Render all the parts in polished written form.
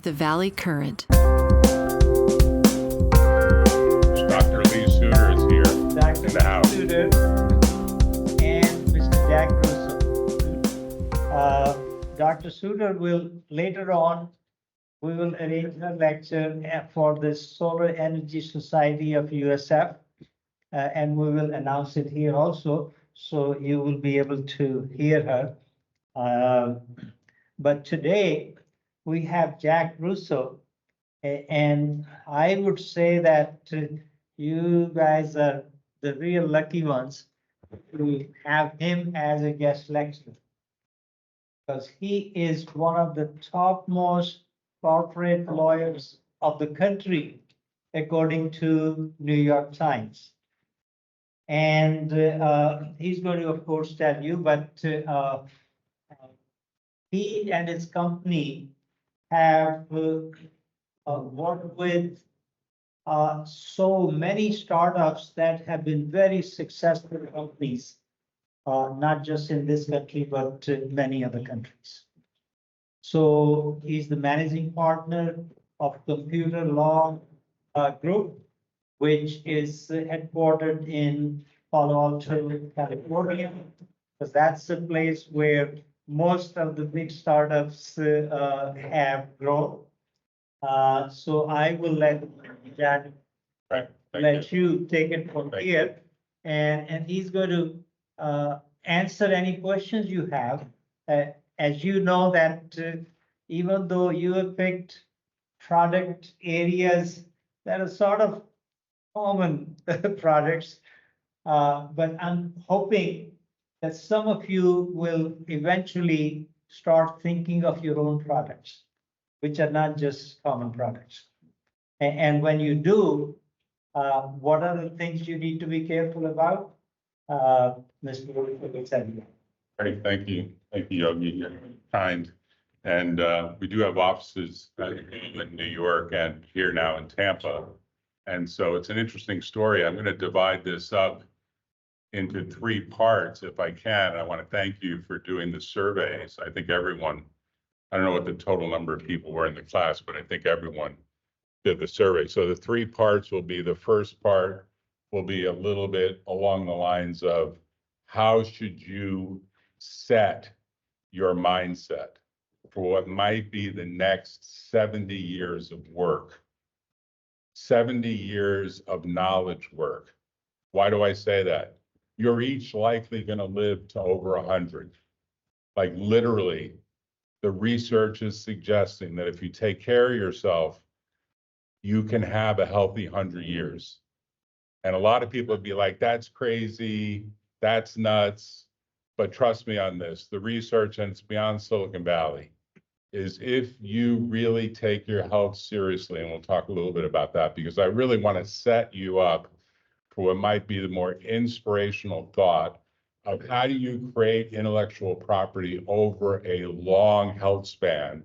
The Valley Current. Dr. Lee Suter is here Dr. in the house. Suter and Mr. Jack Russo. Dr. Suter will later on, we will arrange a lecture for the Solar Energy Society of USF, and we will announce it here also, so you will be able to hear her. But today we have Jack Russo, and I would say that you guys are the real lucky ones to have him as a guest lecturer, because he is one of the topmost corporate lawyers of the country, according to New York Times. And he's going to, of course, tell you, but he and his company have worked with so many startups that have been very successful companies, not just in this country, but many other countries. So he's the managing partner of Computer Law Group, which is headquartered in Palo Alto, California, because that's the place where most of the big startups have grown. So I will let Jack you take it from here, and he's going to answer any questions you have. As you know that even though you have picked product areas that are sort of common products, but I'm hoping that some of you will eventually start thinking of your own products, which are not just common products. And when you do, what are the things you need to be careful about? Mr. Russo. Great, thank you. Thank you, Yogi. You're kind. And we do have offices in New York and here now in Tampa. And so it's an interesting story. I'm going to divide this up into three parts if I can. I want to thank you for doing the surveys. I think everyone, I don't know what the total number of people were in the class, but I think everyone did the survey. So the three parts will be, the first part will be a little bit along the lines of how should you set your mindset for what might be the next 70 years of work, 70 years of knowledge work. Why do I say that? You're each likely going to live to over 100. Like literally, the research is suggesting that if you take care of yourself, you can have a healthy 100 years. And a lot of people would be like, that's crazy, that's nuts. But trust me on this, the research, and it's beyond Silicon Valley, is if you really take your health seriously, and we'll talk a little bit about that, because I really want to set you up for what might be the more inspirational thought of how do you create intellectual property over a long health span,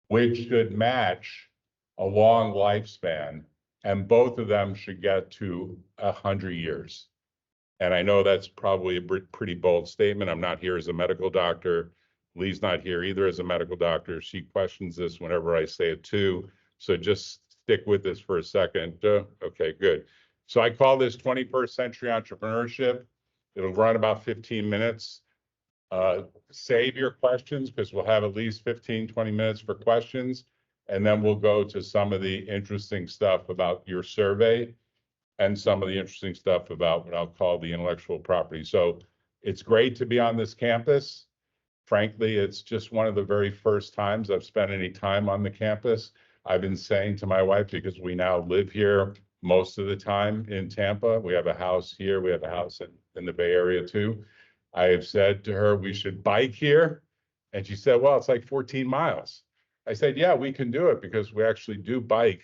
which should match a long lifespan, and both of them should get to 100 years. And I know that's probably a pretty bold statement. I'm not here as a medical doctor. Lee's not here either as a medical doctor. She questions this whenever I say it too. So just stick with this for a second. Okay, good. So I call this 21st Century Entrepreneurship. It'll run about 15 minutes. Save your questions because we'll have at least 15, 20 minutes for questions. And then we'll go to some of the interesting stuff about your survey and some of the interesting stuff about what I'll call the intellectual property. So it's great to be on this campus. Frankly, it's just one of the very first times I've spent any time on the campus. I've been saying to my wife, because we now live here most of the time in Tampa, we have a house here, we have a house in the Bay Area too. I have said to her, we should bike here. And she said, well, it's like 14 miles. I said, yeah, we can do it because we actually do bike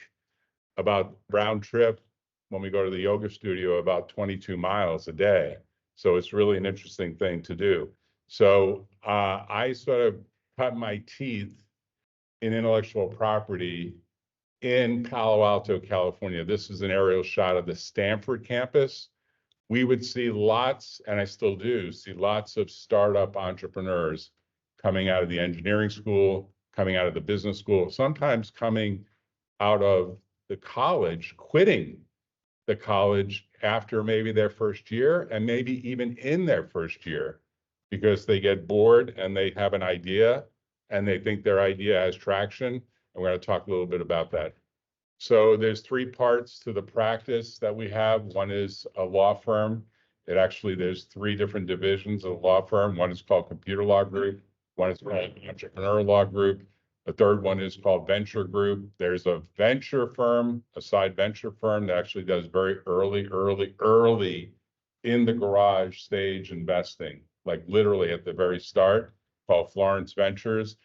about round trip when we go to the yoga studio about 22 miles a day. So it's really an interesting thing to do. So I sort of cut my teeth in intellectual property in Palo Alto, California. This is an aerial shot of the Stanford campus. We would see lots, and I still do, see lots of startup entrepreneurs coming out of the engineering school, coming out of the business school, sometimes coming out of the college, quitting the college after maybe their first year and maybe even in their first year because they get bored and they have an idea and they think their idea has traction. And we're going to talk a little bit about that. So there's three parts to the practice that we have. One is a law firm. There's three different divisions of the law firm. One is called Computer Law Group. One is called Entrepreneur Law Group. The third one is called Venture Group. There's a venture firm, a side venture firm that actually does very early in the garage stage investing, like literally at the very start, called Florence Ventures.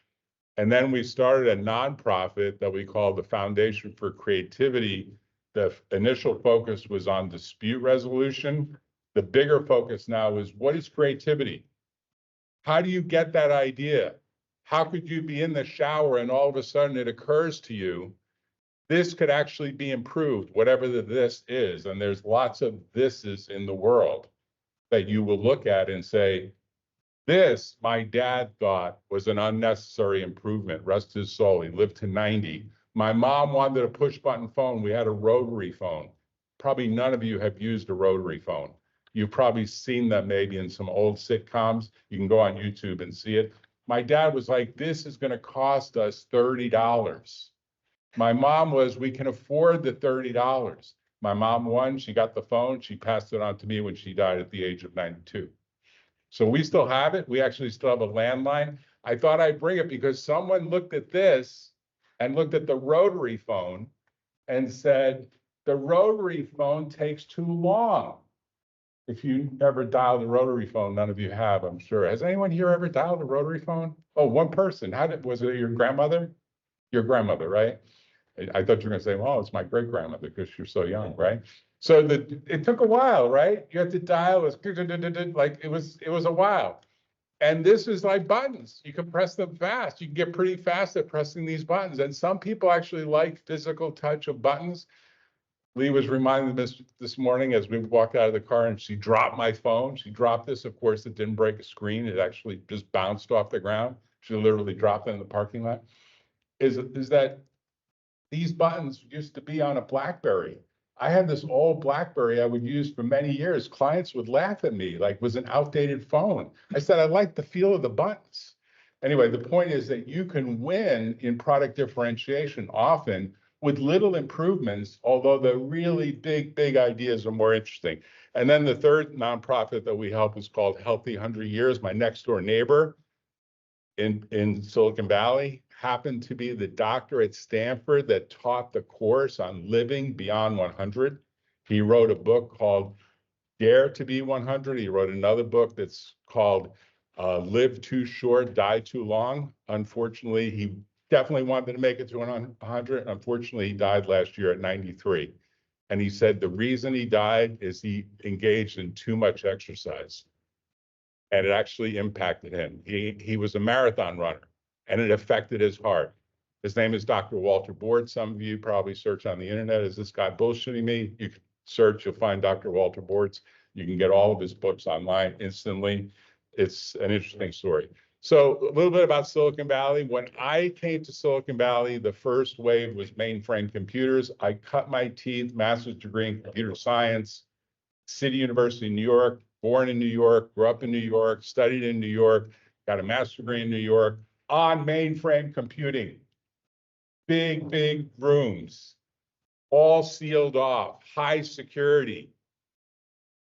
And then we started a nonprofit that we call the Foundation for Creativity. The initial focus was on dispute resolution. The bigger focus now is what is creativity? How do you get that idea? How could you be in the shower and all of a sudden it occurs to you, this could actually be improved, whatever the this is. And there's lots of thises in the world that you will look at and say, this, my dad thought was an unnecessary improvement. Rest his soul. He lived to 90. My mom wanted a push button phone. We had a rotary phone. Probably none of you have used a rotary phone. You've probably seen them maybe in some old sitcoms. You can go on YouTube and see it. My dad was like, this is going to cost us $30. My mom was, we can afford the $30. My mom won. She got the phone. She passed it on to me when she died at the age of 92. So we still have it. We actually still have a landline. I thought I'd bring it because someone looked at this and looked at the rotary phone and said, the rotary phone takes too long. If you ever dialed a rotary phone, none of you have, I'm sure. Has anyone here ever dialed a rotary phone? Oh, one person. Was it your grandmother? Your grandmother, right? I thought you were going to say, well, it's my great grandmother because you're so young, right? So it took a while, right? You had to dial, like it was a while. And this is like buttons. You can press them fast. You can get pretty fast at pressing these buttons. And some people actually like physical touch of buttons. Lee was reminding me this morning as we walked out of the car and she dropped my phone. She dropped this. Of course, it didn't break a screen. It actually just bounced off the ground. She literally dropped it in the parking lot. Is that these buttons used to be on a BlackBerry. I had this old BlackBerry I would use for many years. Clients would laugh at me like it was an outdated phone. I said, I like the feel of the buttons. Anyway, the point is that you can win in product differentiation often with little improvements, although the really big ideas are more interesting. And then the third nonprofit that we help is called Healthy 100 Years. My next door neighbor in Silicon Valley happened to be the doctor at Stanford that taught the course on living beyond 100. He wrote a book called Dare to be 100. He wrote another book that's called Live Too Short, Die Too Long. Unfortunately, he definitely wanted to make it to 100. Unfortunately, he died last year at 93. And he said the reason he died is he engaged in too much exercise. And it actually impacted him. He was a marathon runner, and it affected his heart. His name is Dr. Walter Board. Some of you probably search on the internet, is this guy bullshitting me? You can search, you'll find Dr. Walter Boards. You can get all of his books online instantly. It's an interesting story. So a little bit about Silicon Valley. When I came to Silicon Valley, the first wave was mainframe computers. I cut my teeth, master's degree in computer science, City University in New York, born in New York, grew up in New York, studied in New York, got a master's degree in New York on mainframe computing. Big rooms, all sealed off, high security,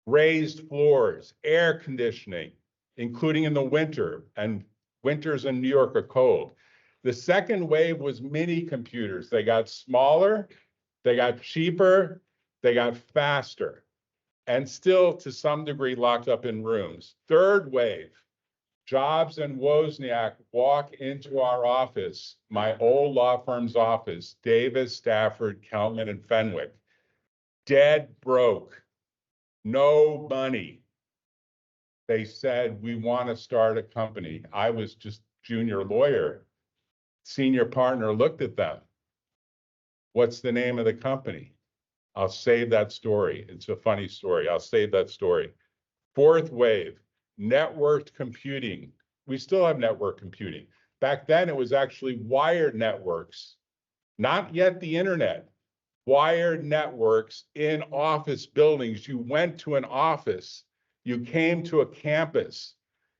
raised floors, air conditioning, including in the winter, and winters in New York are cold. The second wave was mini computers. They got smaller, they got cheaper, they got faster, and still to some degree locked up in rooms. Third wave, Jobs and Wozniak walk into our office, my old law firm's office, Davis, Stafford, Kelman, and Fenwick, dead broke, no money. They said, we want to start a company. I was just junior lawyer. Senior partner looked at them. What's the name of the company? I'll save that story. It's a funny story. I'll save that story. Fourth wave, networked computing. We still have network computing. Back then, it was actually wired networks, not yet the internet. Wired networks in office buildings. You went to an office, you came to a campus.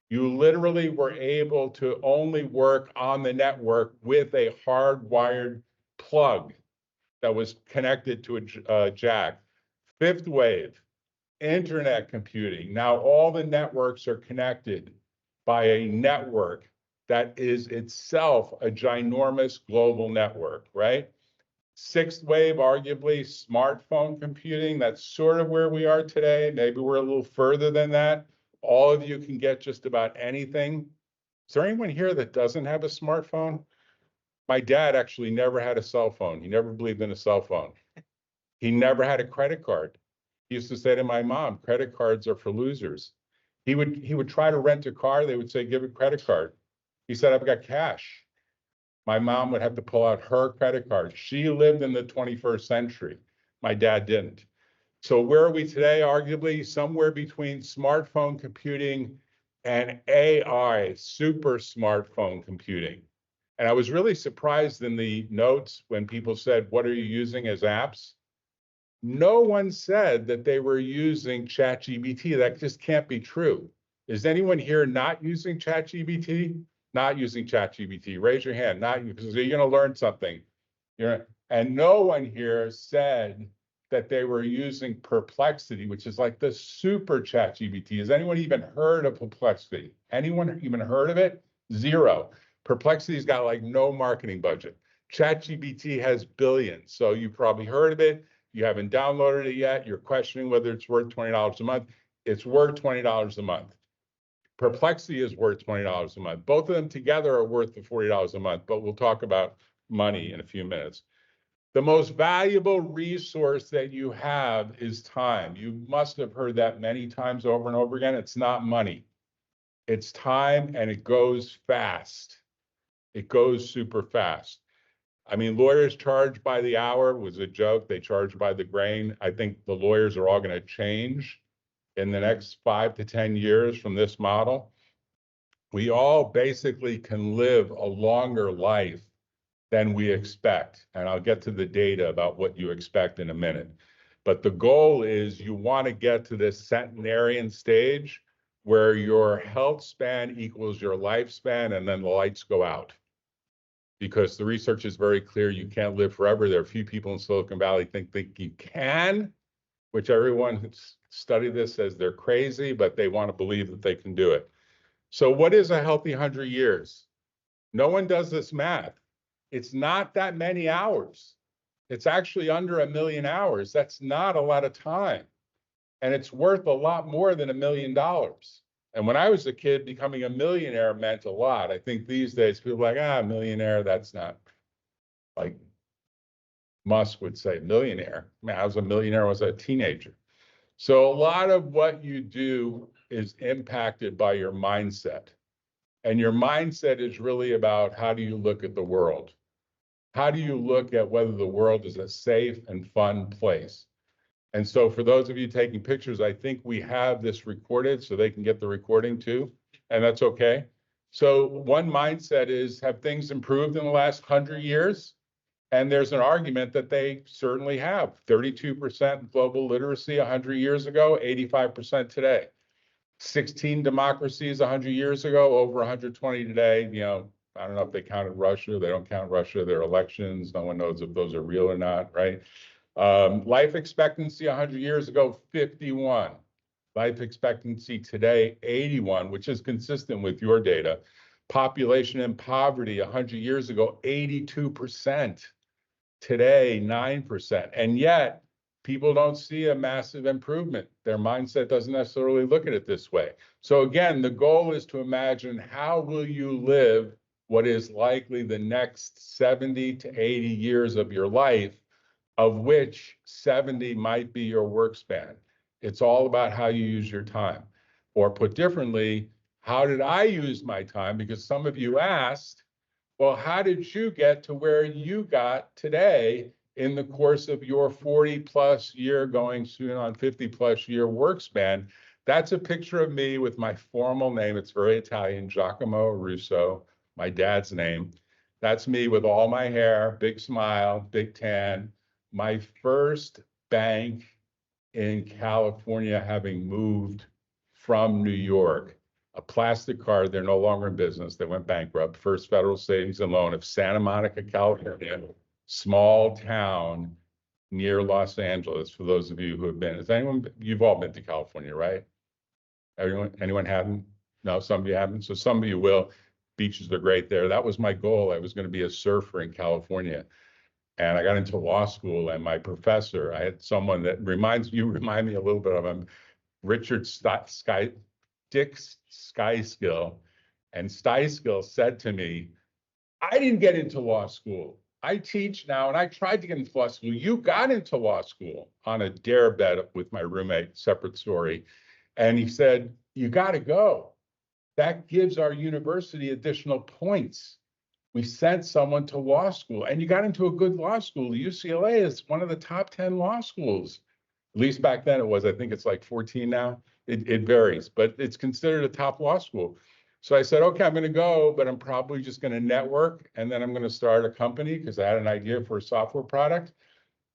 You literally were able to only work on the network with a hardwired plug that was connected to a jack. Fifth wave, internet computing. Now all the networks are connected by a network that is itself a ginormous global network, right? Sixth wave, arguably smartphone computing. That's sort of where we are today. Maybe we're a little further than that. All of you can get just about anything. Is there anyone here that doesn't have a smartphone? My dad actually never had a cell phone. He never believed in a cell phone. He never had a credit card. He used to say to my mom, credit cards are for losers. He would try to rent a car. They would say, give a credit card. He said, I've got cash. My mom would have to pull out her credit card. She lived in the 21st century. My dad didn't. So where are we today? Arguably somewhere between smartphone computing and AI, super smartphone computing. And I was really surprised in the notes when people said, what are you using as apps? No one said that they were using ChatGPT. That just can't be true. Is anyone here not using ChatGPT? Not using ChatGPT. Raise your hand. Not because you're going to learn something. And no one here said that they were using Perplexity, which is like the super ChatGPT. Has anyone even heard of Perplexity? Anyone even heard of it? Zero. Perplexity's got like no marketing budget. ChatGPT has billions, so you probably heard of it. You haven't downloaded it yet. You're questioning whether it's worth $20 a month. It's worth $20 a month. Perplexity is worth $20 a month. Both of them together are worth the $40 a month, but we'll talk about money in a few minutes. The most valuable resource that you have is time. You must have heard that many times over and over again. It's not money. It's time, and it goes fast. It goes super fast. I mean, lawyers charge by the hour was a joke. They charge by the grain. I think the lawyers are all going to change in the next 5 to 10 years from this model. We all basically can live a longer life than we expect. And I'll get to the data about what you expect in a minute. But the goal is you want to get to this centenarian stage where your health span equals your lifespan, and then the lights go out. Because the research is very clear, you can't live forever. There are a few people in Silicon Valley think you can, which everyone who's studied this says they're crazy, but they want to believe that they can do it. So what is a healthy 100 years? No one does this math. It's not that many hours. It's actually under 1 million hours. That's not a lot of time. And it's worth a lot more than $1 million. And when I was a kid, becoming a millionaire meant a lot. I think these days people are like, millionaire, that's not, like Musk would say, millionaire. I mean, I was a millionaire when I was a teenager. So a lot of what you do is impacted by your mindset. And your mindset is really about how do you look at the world? How do you look at whether the world is a safe and fun place? And so for those of you taking pictures, I think we have this recorded so they can get the recording too, and that's okay. So one mindset is, have things improved in the last 100 years? And there's an argument that they certainly have. 32% global literacy 100 years ago, 85% today. 16 democracies 100 years ago, over 120 today. You know, I don't know if they counted Russia. They don't count Russia. Their elections, no one knows if those are real or not, right? Life expectancy 100 years ago, 51. Life expectancy today, 81, which is consistent with your data. Population in poverty 100 years ago, 82%. Today, 9%. And yet, people don't see a massive improvement. Their mindset doesn't necessarily look at it this way. So again, the goal is to imagine how will you live what is likely the next 70 to 80 years of your life, of which 70 might be your work span. It's all about how you use your time. Or put differently, how did I use my time? Because some of you asked, well, how did you get to where you got today in the course of your 40 plus year, going soon on 50 plus year work span? That's a picture of me with my formal name. It's very Italian, Giacomo Russo. my dad's name. That's me with all my hair, big smile, big tan. My first bank in California, having moved from New York, a plastic card, they're no longer in business, they went bankrupt. First Federal Savings and Loan of Santa Monica, California, small town near Los Angeles, for those of you who have been. Has anyone, you've all been to California, right? Anyone haven't? No, some of you haven't. So some of you will. Beaches are great there. That was my goal. I was going to be a surfer in California. And I got into law school, and my professor, I had someone that remind me a little bit of him, Richard Dick Skyskill. And Skyskill said to me, I didn't get into law school. I teach now, and I tried to get into law school. You got into law school on a dare bet with my roommate, separate story. And he said, you got to go. That gives our university additional points. We sent someone to law school, and you got into a good law school. UCLA is one of the top 10 law schools. At least back then it was. I think it's like 14 now. It varies, but it's considered a top law school. So I said, okay, I'm going to go, but I'm probably just going to network, and then I'm going to start a company because I had an idea for a software product,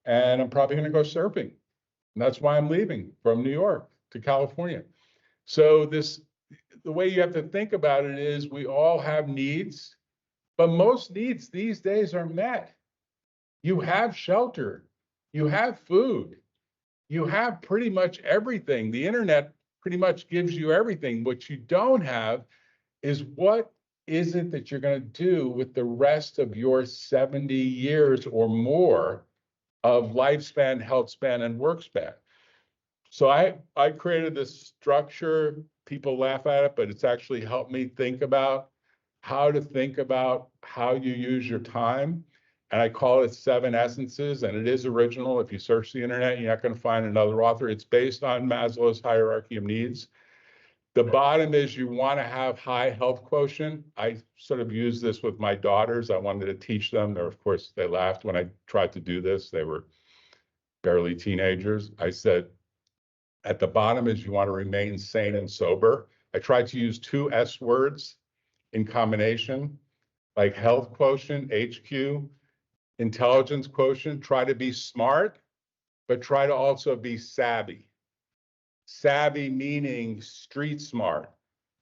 and I'm probably going to go surfing. And that's why I'm leaving from New York to California. So the way you have to think about it is we all have needs, but most needs these days are met. You have shelter, you have food, you have pretty much everything. The internet pretty much gives you everything. What you don't have is what is it that you're going to do with the rest of your 70 years or more of lifespan, health span, and work span. So I created this structure. People laugh at it, but it's actually helped me think about how you use your time. And I call it 7 Essences, and it is original. If you search the internet, you're not going to find another author. It's based on Maslow's hierarchy of needs. The bottom is you want to have high health quotient. I sort of use this with my daughters. I wanted to teach them. Of course, they laughed when I tried to do this. They were barely teenagers. I said, at the bottom is you want to remain sane and sober. I tried to use 2 S words in combination, like health quotient, HQ, intelligence quotient. Try to be smart, but try to also be savvy. Savvy meaning street smart.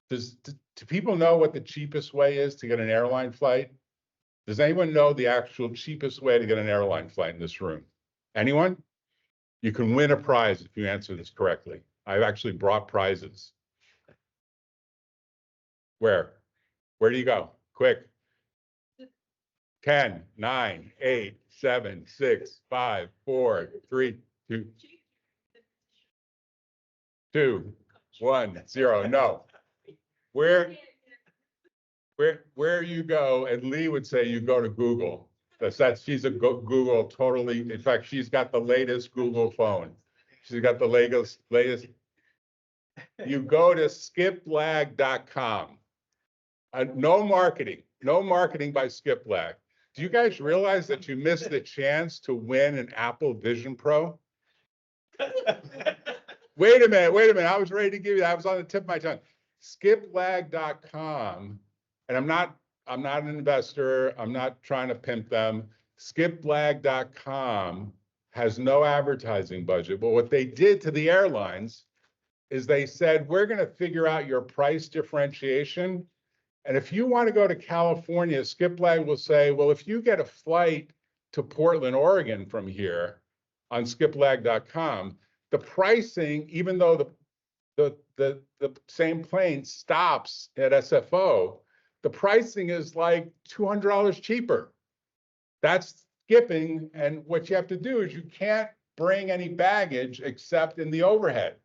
Do people know what the cheapest way is to get an airline flight? Does anyone know the actual cheapest way to get an airline flight in this room? Anyone? You can win a prize if you answer this correctly. I've actually brought prizes. Where? Where do you go? Quick. 10, 9, 8, 7, 6, 5, 4, 3, 2, 2, 1, 0. No. Where you go, and Lee would say you go to Google. She's a Google totally. In fact, she's got the latest Google phone. She's got the latest. You go to skiplag.com. No marketing by Skiplag. Do you guys realize that you missed the chance to win an Apple Vision Pro? Wait a minute. I was ready to give you that. I was on the tip of my tongue. Skiplag.com, and I'm not an investor. I'm not trying to pimp them. Skiplag.com has no advertising budget. But what they did to the airlines is they said, we're going to figure out your price differentiation. And if you want to go to California, Skiplag will say, well, if you get a flight to Portland, Oregon from here on skiplag.com, the pricing, even though the same plane stops at SFO, the pricing is like $200 cheaper. That's skipping. And what you have to do is you can't bring any baggage except in the overhead,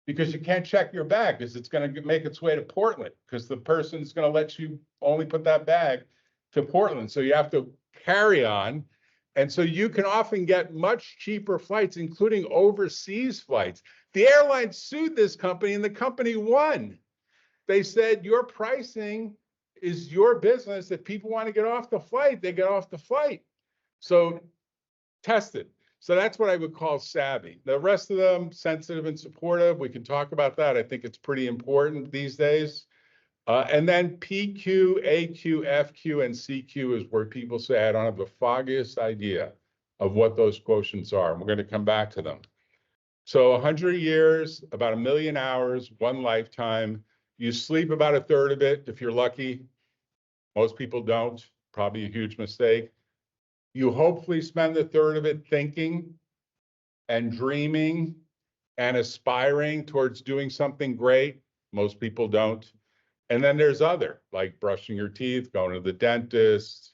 because you can't check your bag because it's going to make its way to Portland because the person's going to let you only put that bag to Portland. So you have to carry on. And so you can often get much cheaper flights, including overseas flights. The airline sued this company and the company won. They said, your pricing is your business. If people want to get off the flight, they get off the flight. So test it. So that's what I would call savvy. The rest of them, sensitive and supportive. We can talk about that. I think it's pretty important these days. And then PQ, AQ, FQ, and CQ is where people say, I don't have the foggiest idea of what those quotients are. And we're going to come back to them. So 100 years, about 1 million hours, one lifetime. You sleep about a third of it if you're lucky. Most people don't, probably a huge mistake. You hopefully spend a third of it thinking and dreaming and aspiring towards doing something great. Most people don't. And then there's other, like brushing your teeth, going to the dentist,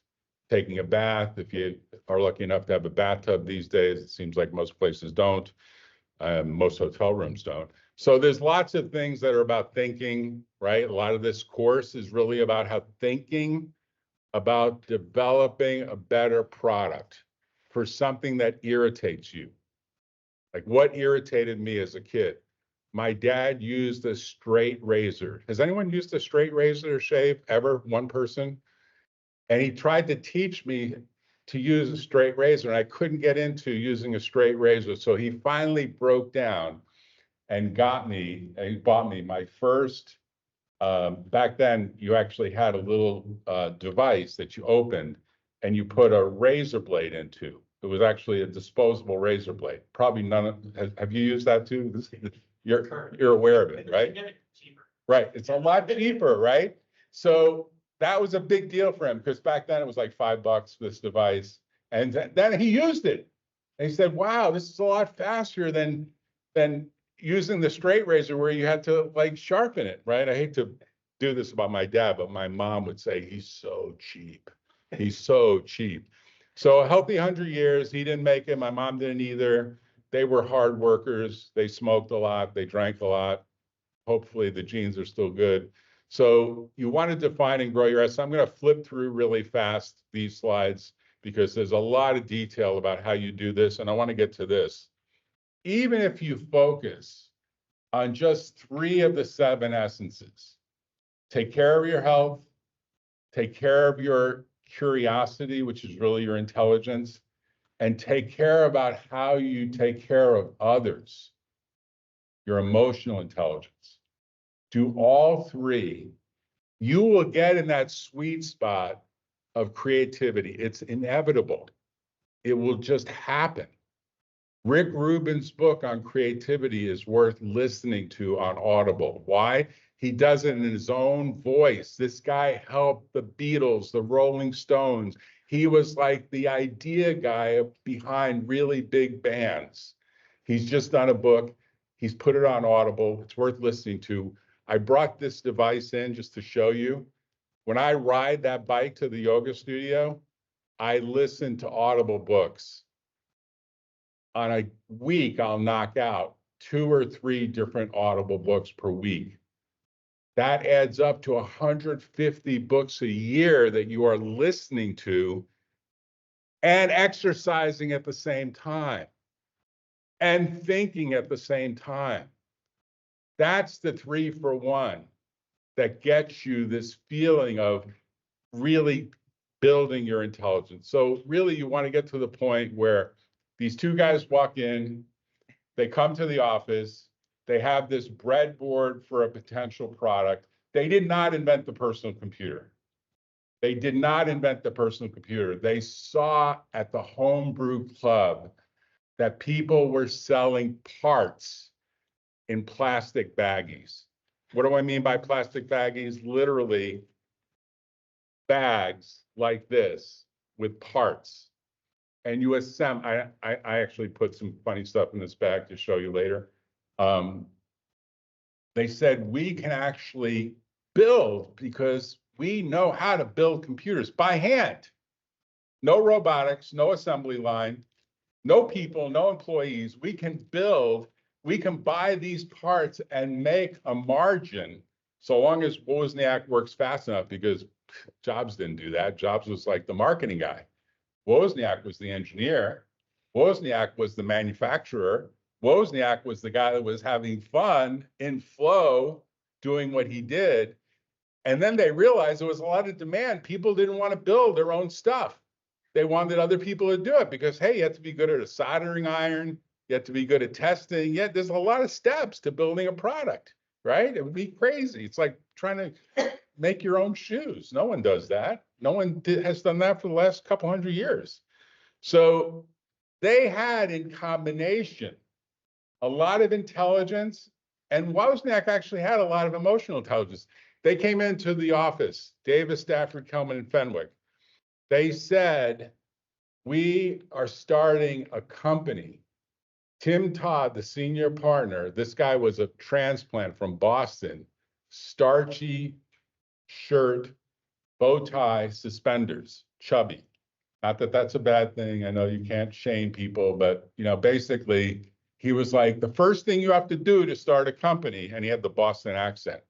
taking a bath. If you are lucky enough to have a bathtub these days, it seems like most places don't. Most hotel rooms don't. So there's lots of things that are about thinking, right? A lot of this course is really about how thinking about developing a better product for something that irritates you. Like what irritated me as a kid? My dad used a straight razor. Has anyone used a straight razor to shave ever? One person? And he tried to teach me to use a straight razor, and I couldn't get into using a straight razor. So he finally broke down and he bought me my first, back then you actually had a little device that you opened and you put a razor blade into. It was actually a disposable razor blade. Probably none of, have you used that too? You're aware of it, right? Right, it's a lot cheaper, right? So that was a big deal for him because back then it was like $5, this device. And then he used it. And he said, wow, this is a lot faster than using the straight razor where you had to like sharpen it, right? I hate to do this about my dad, but my mom would say, he's so cheap. He's so cheap. So a healthy 100 years, he didn't make it. My mom didn't either. They were hard workers. They smoked a lot. They drank a lot. Hopefully the genes are still good. So you want to define and grow your essence. I'm going to flip through really fast these slides because there's a lot of detail about how you do this. And I want to get to this. Even if you focus on just 3 of the 7 essences, take care of your health, take care of your curiosity, which is really your intelligence, and take care about how you take care of others, your emotional intelligence. Do all 3, you will get in that sweet spot of creativity. It's inevitable. It will just happen. Rick Rubin's book on creativity is worth listening to on Audible. Why? He does it in his own voice. This guy helped the Beatles, the Rolling Stones. He was like the idea guy behind really big bands. He's just done a book. He's put it on Audible. It's worth listening to. I brought this device in just to show you. When I ride that bike to the yoga studio, I listen to Audible books. On a week, I'll knock out 2 or 3 different Audible books per week. That adds up to 150 books a year that you are listening to and exercising at the same time and thinking at the same time. That's the 3 for 1 that gets you this feeling of really building your intelligence. So really you want to get to the point where these 2 guys walk in, they come to the office, they have this breadboard for a potential product. They did not invent the personal computer. They did not invent the personal computer. They saw at the homebrew club that people were selling parts in plastic baggies. What do I mean by plastic baggies? Literally bags like this with parts. And you assemble, I actually put some funny stuff in this bag to show you later. They said we can actually build because we know how to build computers by hand. No robotics, no assembly line, no people, no employees. We can build, we can buy these parts and make a margin so long as Wozniak works fast enough, because Jobs didn't do that. Jobs was like the marketing guy. Wozniak was the engineer. Wozniak was the manufacturer. Wozniak was the guy that was having fun in flow doing what he did. And then they realized there was a lot of demand. People didn't want to build their own stuff. They wanted other people to do it because, hey, you have to be good at a soldering iron. You have to be good at testing. Yeah, there's a lot of steps to building a product. right? It would be crazy. It's like trying to make your own shoes. No one does that. No one has done that for the last couple hundred years. So they had in combination a lot of intelligence, and Wozniak actually had a lot of emotional intelligence. They came into the office, Davis, Stafford, Kelman, and Fenwick. They said, we are starting a company. Tim Todd, the senior partner, this guy was a transplant from Boston, starchy shirt, bow tie, suspenders, chubby. Not that that's a bad thing. I know you can't shame people, but basically he was like, the first thing you have to do to start a company, and he had the Boston accent,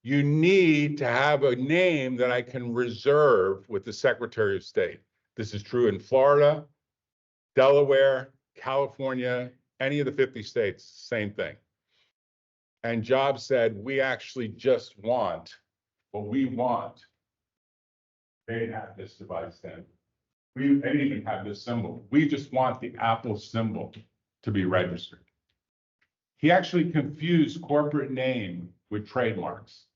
you need to have a name that I can reserve with the Secretary of State. This is true in Florida, Delaware, California, any of the 50 states, same thing. And Jobs said, we actually just want what we want. They didn't have this device then. They didn't even have this symbol. We just want the Apple symbol to be registered. He actually confused corporate name with trademarks.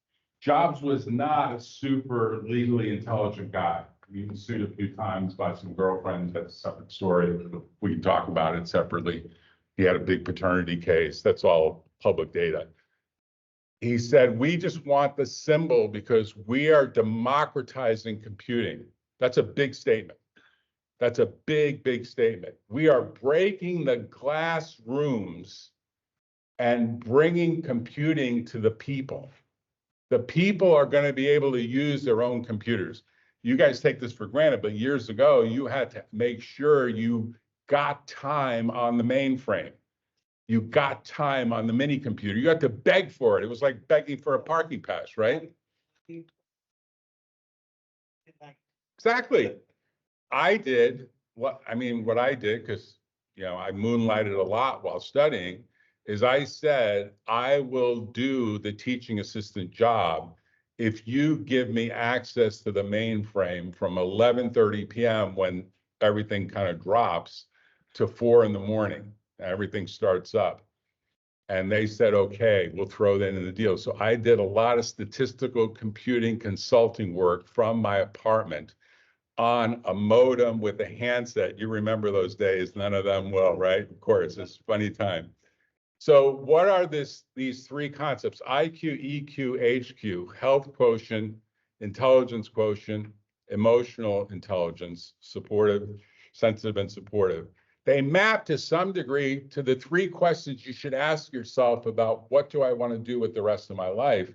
Jobs was not a super legally intelligent guy. He was sued a few times by some girlfriends. That's a separate story. We can talk about it separately. He had a big paternity case. That's all public data. He said, we just want the symbol because we are democratizing computing. That's a big statement. That's a big, big statement. We are breaking the glass rooms and bringing computing to the people. The people are going to be able to use their own computers. You guys take this for granted, but years ago, you had to make sure you got time on the mainframe. You got time on the mini computer. You had to beg for it. It was like begging for a parking pass, right? Exactly. I did what I did, because I moonlighted a lot while studying, is I said, I will do the teaching assistant job if you give me access to the mainframe from 11:30 p.m. when everything kind of drops to 4 a.m. Everything starts up. And they said, okay, we'll throw that in the deal. So I did a lot of statistical computing consulting work from my apartment on a modem with a handset. You remember those days? None of them will, right? Of course, it's a funny time. So what are these three concepts? IQ, EQ, HQ, health quotient, intelligence quotient, emotional intelligence, supportive, sensitive, and supportive. They map to some degree to the three questions you should ask yourself about what do I want to do with the rest of my life?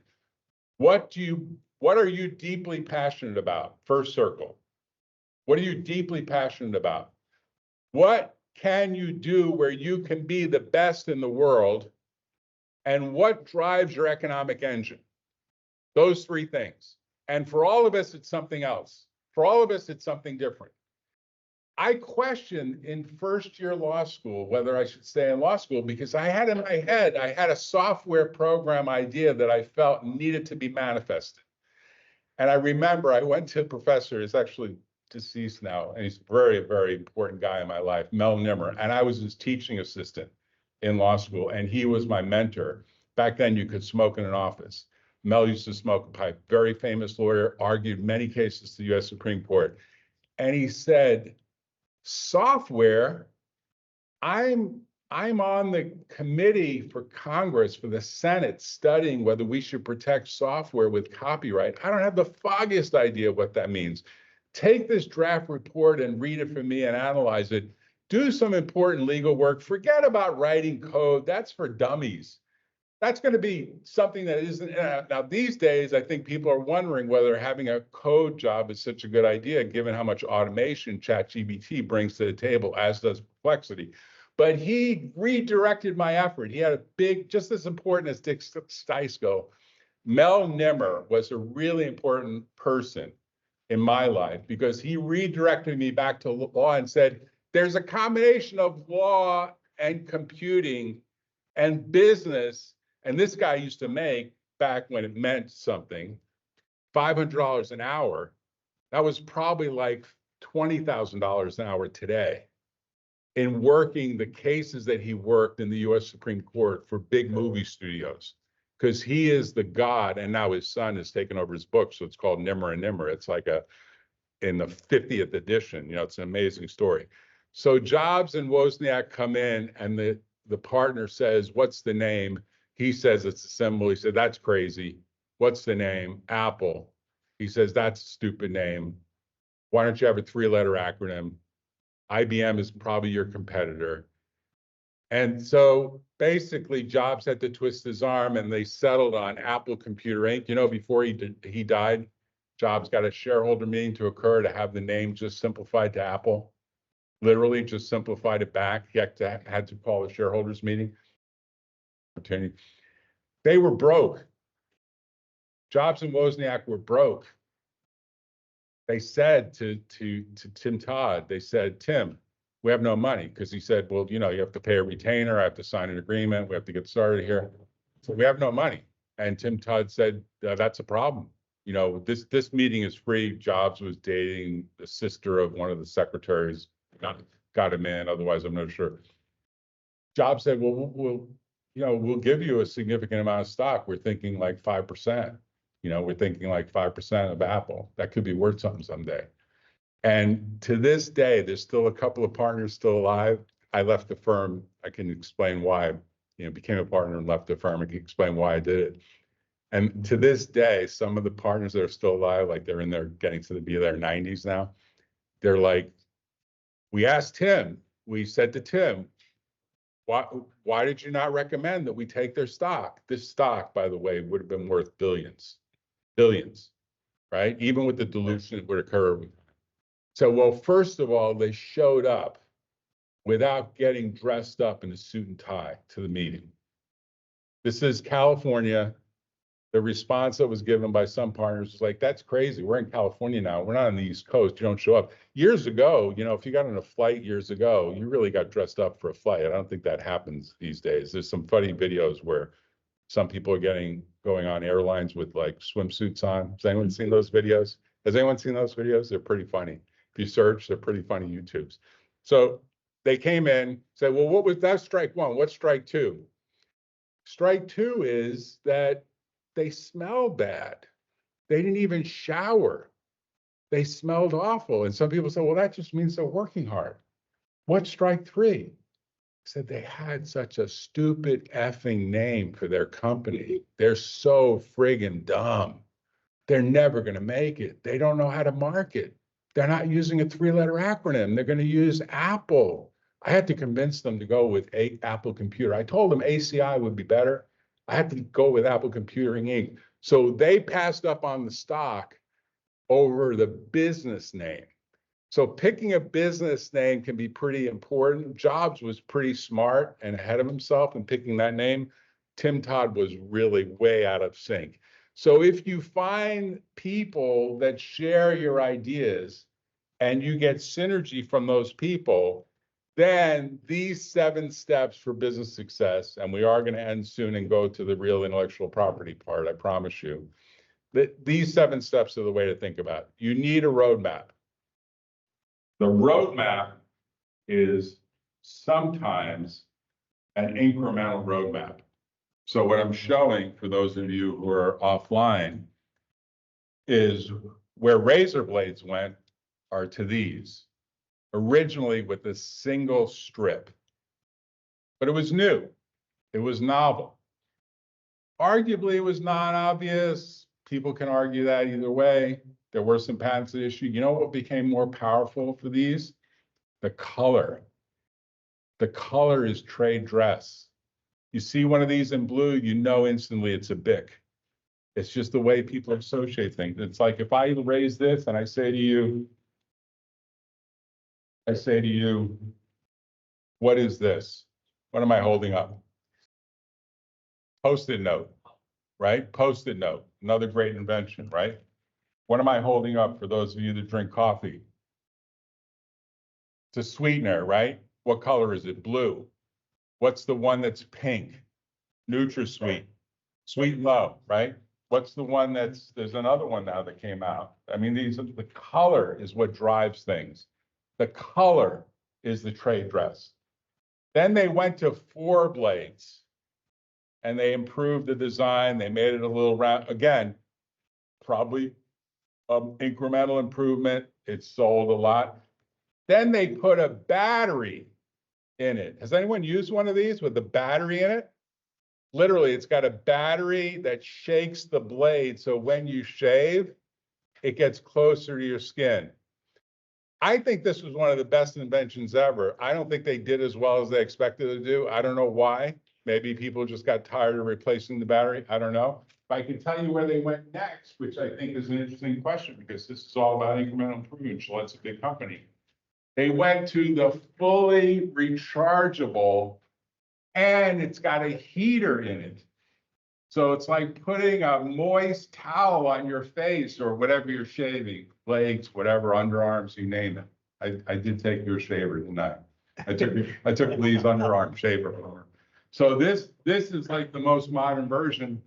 What are you deeply passionate about? First circle. What are you deeply passionate about? What can you do where you can be the best in the world? And what drives your economic engine? Those three things. And for all of us, it's something else. For all of us, it's something different. I questioned in first year law school whether I should stay in law school because I had in my head, I had a software program idea that I felt needed to be manifested. And I remember I went to a professor, he's actually deceased now, and he's a very, very important guy in my life, Mel Nimmer, and I was his teaching assistant in law school, and he was my mentor. Back then, you could smoke in an office. Mel used to smoke a pipe, very famous lawyer, argued many cases to the US Supreme Court. And he said, software, I'm on the committee for Congress, for the Senate, studying whether we should protect software with copyright. I don't have the foggiest idea what that means. Take this draft report and read it for me and analyze it. Do some important legal work. Forget about writing code. That's for dummies. That's going to be something that isn't. Now, these days, I think people are wondering whether having a code job is such a good idea, given how much automation ChatGPT brings to the table, as does Perplexity. But he redirected my effort. He had a big, just as important as Dick Sticeco, Mel Nimmer was a really important person in my life because he redirected me back to law and said, there's a combination of law and computing and business. And this guy used to make, back when it meant something, $500 an hour. That was probably like $20,000 an hour today in working the cases that he worked in the US Supreme Court for big movie studios. because he is the god, and now his son has taken over his book, so it's called Nimmer and Nimmer. It's like in the 50th edition, it's an amazing story. So Jobs and Wozniak come in, and the partner says, "What's the name?" He says it's a symbol. He said, "That's crazy. What's the name?" Apple. He says, "That's a stupid name. Why don't you have a 3-letter acronym? IBM is probably your competitor." And so basically Jobs had to twist his arm, and they settled on Apple Computer Inc. Before he died, Jobs got a shareholder meeting to occur to have the name just simplified to Apple. Literally just simplified it back. He had to call a shareholders meeting. They were broke. Jobs and Wozniak were broke. They said to Tim Todd, they said, "Tim, we have no money," because he said, "Well, you have to pay a retainer. I have to sign an agreement. We have to get started here. So we have no money." And Tim Todd said, "That's a problem. This meeting is free." Jobs was dating the sister of one of the secretaries, got him in. Otherwise, I'm not sure. Jobs said, "Well, we'll give you a significant amount of stock. We're thinking like 5%. We're thinking like 5% of Apple. That could be worth something someday." And to this day, there's still a couple of partners still alive. I left the firm. I can explain why, became a partner and left the firm. I can explain why I did it. And to this day, some of the partners that are still alive, like they're in their getting to be their 90s now, they're like, "We asked Tim, we said to Tim, why did you not recommend that we take their stock?" This stock, by the way, would have been worth billions, right? Even with the dilution that would occur. So, well, first of all, they showed up without getting dressed up in a suit and tie to the meeting. This is California. The response that was given by some partners was like, "That's crazy. We're in California now. We're not on the East Coast. You don't show up." Years ago, if you got on a flight years ago, you really got dressed up for a flight. I don't think that happens these days. There's some funny videos where some people are going on airlines with like swimsuits on. Has anyone seen those videos? Has anyone seen those videos? They're pretty funny. If you search, they're pretty funny YouTubes. So they came in, said, "Well, what was that strike one? What's strike two?" Strike two is that they smell bad. They didn't even shower. They smelled awful. And some people say, "Well, that just means they're working hard." What's strike three? I said they had such a stupid effing name for their company. They're so friggin' dumb. They're never going to make it. They don't know how to market. They're not using a 3-letter acronym. They're going to use Apple. I had to convince them to go with Apple Computer. I told them ACI would be better. I had to go with Apple Computing Inc. So they passed up on the stock over the business name. So picking a business name can be pretty important. Jobs was pretty smart and ahead of himself in picking that name. Tim Todd was really way out of sync. So if you find people that share your ideas and you get synergy from those people, then these 7 steps for business success, and we are going to end soon and go to the real intellectual property part, I promise you, that these 7 steps are the way to think about it. You need a roadmap. The roadmap is sometimes an incremental roadmap. So what I'm showing for those of you who are offline is where razor blades went are to these, originally with a single strip. But it was new. It was novel. Arguably, it was non-obvious. People can argue that either way. There were some patents at issue. You know what became more powerful for these? The color. The color is trade dress. You see one of these in blue, you know instantly it's a BIC. It's just the way people associate things. It's like if I raise this and I say to you, "What is this?" What am I holding up? Post-it note, right? Post-it note, another great invention, right? What am I holding up for those of you that drink coffee? It's a sweetener, right? What color is it? Blue. What's the one that's pink? NutraSweet. Sweet and Low, right? What's the one there's another one now that came out. I mean, the color is what drives things. The color is the trade dress. Then they went to 4 blades. and they improved the design. They made it a little round. Again, probably incremental improvement. It sold a lot. Then they put a battery in it. Has anyone used one of these with the battery in it? Literally, it's got a battery that shakes the blade, so when you shave, it gets closer to your skin. I think this was one of the best inventions ever. I don't think they did as well as they expected to do. I don't know why. Maybe people just got tired of replacing the battery. I don't know. But I can tell you where they went next, which I think is an interesting question, because this is all about incremental improvement. Gillette's a big company. They went to the fully rechargeable, and it's got a heater in it. So it's like putting a moist towel on your face or whatever you're shaving, legs, whatever, underarms, you name it. I did take your shaver, didn't I? I took Lee's underarm shaver from her. So this is like the most modern version.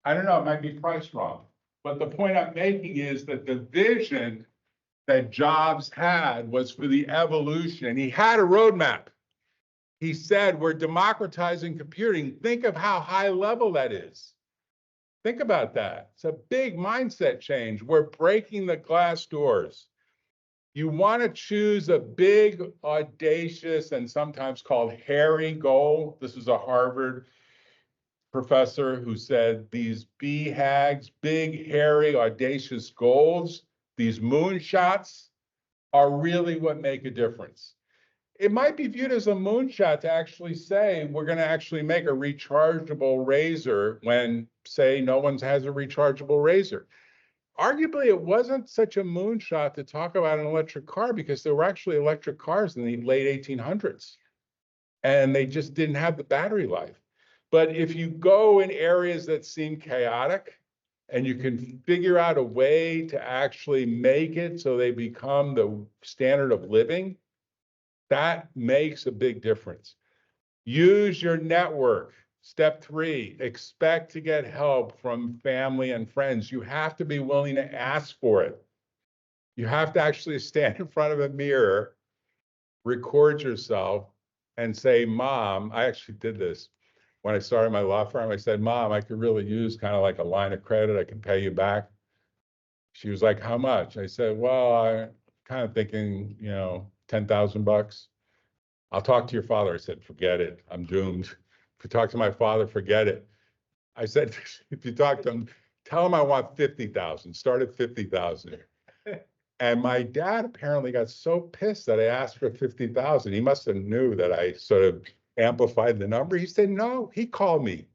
I don't know, it might be priced wrong. But the point I'm making is that the vision that Jobs had was for the evolution, and he had a roadmap. He said, we're democratizing computing. Think of how high level that is. Think about that. It's a big mindset change. We're breaking the glass doors. You want to choose a big, audacious, and sometimes called hairy goal. This is a Harvard professor who said these BHAGs, big, hairy, audacious goals, these moonshots, are really what make a difference. It might be viewed as a moonshot to actually say we're going to actually make a rechargeable razor when, say, no one has a rechargeable razor. Arguably, it wasn't such a moonshot to talk about an electric car, because there were actually electric cars in the late 1800s, and they just didn't have the battery life. But if you go in areas that seem chaotic and you can figure out a way to actually make it so they become the standard of living, that makes a big difference. Use your network. Step 3, expect to get help from family and friends. You have to be willing to ask for it. You have to actually stand in front of a mirror, record yourself, and say, Mom, I actually did this. When I started my law firm, I said, Mom, I could really use kind of like a line of credit. I can pay you back. She was like, how much? I said, well, I'm kind of thinking, $10,000. I'll talk to your father. I said, forget it. I'm doomed. If you talk to my father, forget it. I said, if you talk to him, tell him I want 50,000. Start at 50,000. And my dad apparently got so pissed that I asked for 50,000. He must have knew that I sort of amplified the number. He said, no, he called me.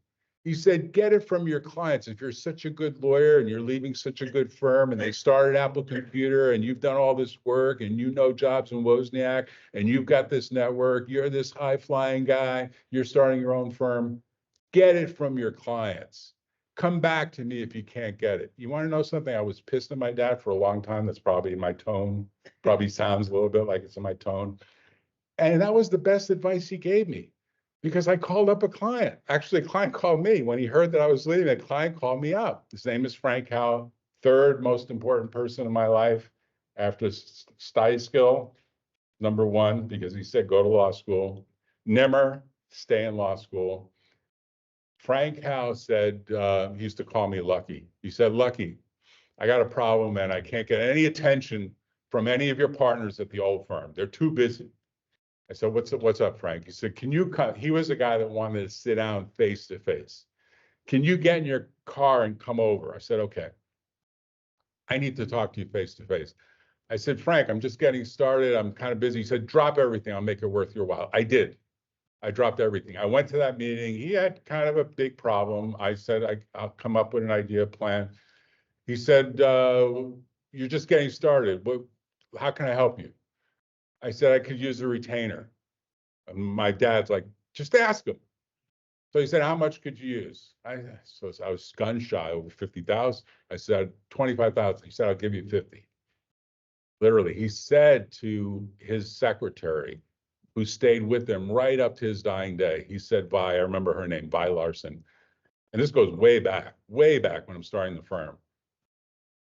He said, get it from your clients. If you're such a good lawyer and you're leaving such a good firm and they started Apple Computer and you've done all this work and you know Jobs and Wozniak and you've got this network, you're this high flying guy, you're starting your own firm, get it from your clients. Come back to me if you can't get it. You want to know something? I was pissed at my dad for a long time. That's probably my tone. Probably sounds a little bit like it's in my tone. And that was the best advice he gave me, because I called up a client. Actually, a client called me. When he heard that I was leaving, a client called me up. His name is Frank Howe, third most important person in my life after Steiskill, number 1, because he said, go to law school. Nimmer, stay in law school. Frank Howe said, he used to call me Lucky. He said, Lucky, I got a problem and I can't get any attention from any of your partners at the old firm. They're too busy. I said, what's up, Frank? He said, can you come? He was a guy that wanted to sit down face to face. Can you get in your car and come over? I said, okay. I need to talk to you face to face. I said, Frank, I'm just getting started. I'm kind of busy. He said, drop everything. I'll make it worth your while. I did. I dropped everything. I went to that meeting. He had kind of a big problem. I said, I'll come up with an idea plan. He said, you're just getting started. How can I help you? I said, I could use a retainer. And my dad's like, just ask him. So he said, how much could you use? I was gun shy over 50,000. I said, 25,000. He said, I'll give you 50. Literally, he said to his secretary, who stayed with him right up to his dying day, he said, Vi, I remember her name, Vi Larson. And this goes way back when I'm starting the firm.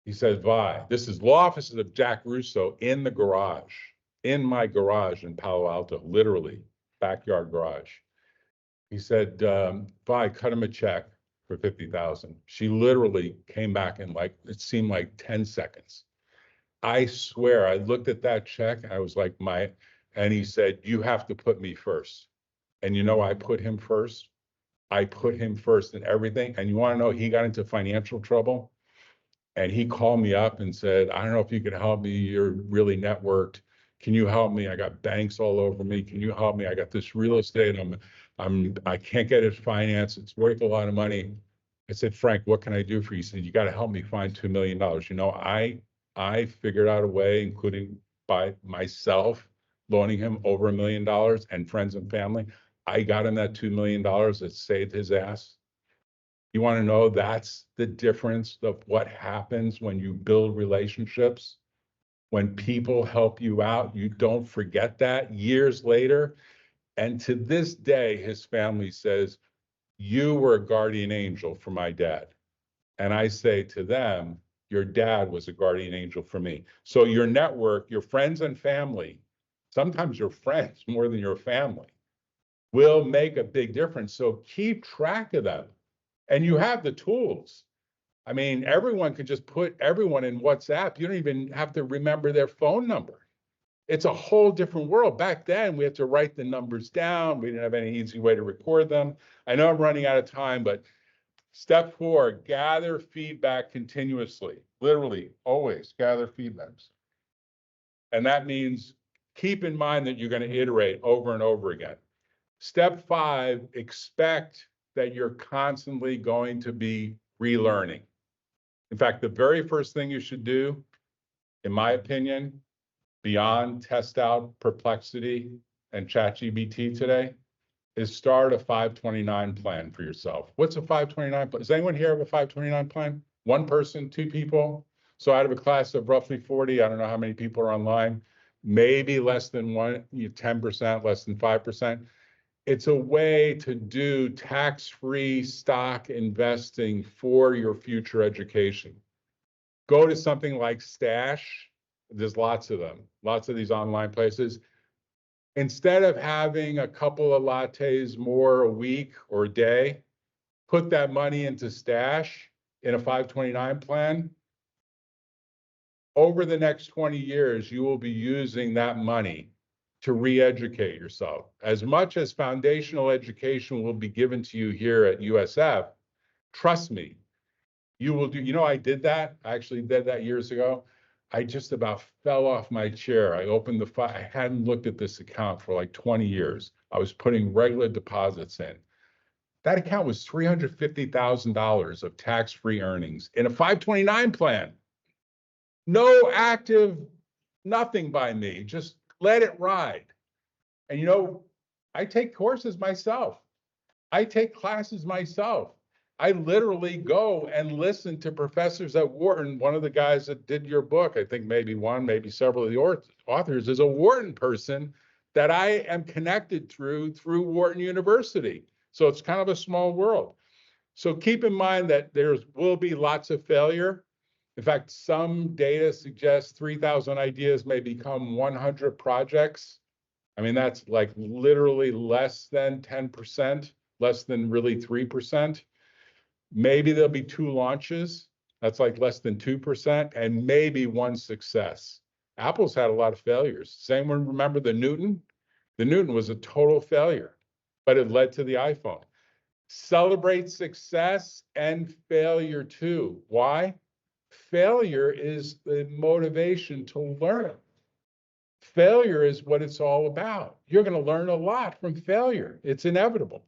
He said, Vi, this is law offices of Jack Russo in the garage, in my garage in Palo Alto, literally, backyard garage. He said, Vi, cut him a check for 50,000. She literally came back in like, it seemed like 10 seconds. I swear, I looked at that check, and I was like, and he said, you have to put me first. And you know, I put him first. I put him first in everything. And you want to know, he got into financial trouble. And he called me up and said, I don't know if you could help me. You're really networked. Can you help me? I got banks all over me. Can you help me? I got this real estate. I can't get it financed. It's worth a lot of money. I said, Frank, what can I do for you? He said, you got to help me find $2 million. You know, I figured out a way, including by myself, loaning him over $1 million and friends and family. I got him that $2 million that saved his ass. You want to know, that's the difference of what happens when you build relationships. When people help you out, you don't forget that years later. And to this day, his family says, you were a guardian angel for my dad. And I say to them, your dad was a guardian angel for me. So your network, your friends and family, sometimes your friends more than your family, will make a big difference. So keep track of them. And you have the tools. I mean, everyone can just put everyone in WhatsApp. You don't even have to remember their phone number. It's a whole different world. Back then, we had to write the numbers down. We didn't have any easy way to record them. I know I'm running out of time, but step 4, gather feedback continuously. Literally, always gather feedbacks. And that means keep in mind that you're going to iterate over and over again. Step 5, expect that you're constantly going to be relearning. In fact, the very first thing you should do, in my opinion, beyond test out Perplexity and ChatGPT today, is start a 529 plan for yourself. What's a 529 plan? Does anyone here have a 529 plan? One person, 2 people? So out of a class of roughly 40, I don't know how many people are online, maybe less than 10%, less than 5%. It's a way to do tax-free stock investing for your future education. Go to something like Stash. There's lots of them, lots of these online places. Instead of having a couple of lattes more a week or a day, put that money into Stash in a 529 plan. Over the next 20 years, you will be using that money to re-educate yourself. As much as foundational education will be given to you here at USF, trust me, you will do. You know, I did that. I actually did that years ago. I just about fell off my chair. I opened the file. I hadn't looked at this account for like 20 years. I was putting regular deposits in. That account was $350,000 of tax-free earnings in a 529 plan. No active, nothing by me. Just let it ride. And you know, I take courses myself. I take classes myself. I literally go and listen to professors at Wharton. One of the guys that did your book, I think maybe one, maybe several of the authors, is a Wharton person that I am connected through Wharton University. So it's kind of a small world. So keep in mind that there will be lots of failure. In fact, some data suggests 3,000 ideas may become 100 projects. I mean, that's like literally less than 10%, less than really 3%. Maybe there'll be 2 launches. That's like less than 2%, and maybe 1 success. Apple's had a lot of failures. Same one, remember the Newton? The Newton was a total failure, but it led to the iPhone. Celebrate success and failure too. Why? Failure is the motivation to learn. Failure is what it's all about. You're going to learn a lot from failure. It's inevitable.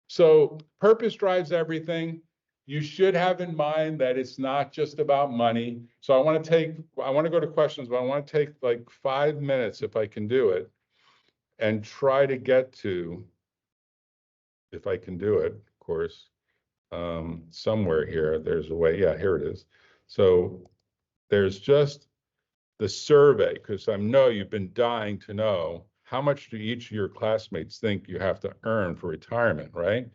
So purpose drives everything. You should have in mind that it's not just about money. So I want to go to questions, but I want to take like 5 minutes if I can do it and try to get to, if I can do it, of course, somewhere here, there's a way. Yeah, here it is. So there's just the survey, because I know you've been dying to know how much do each of your classmates think you have to earn for retirement, right?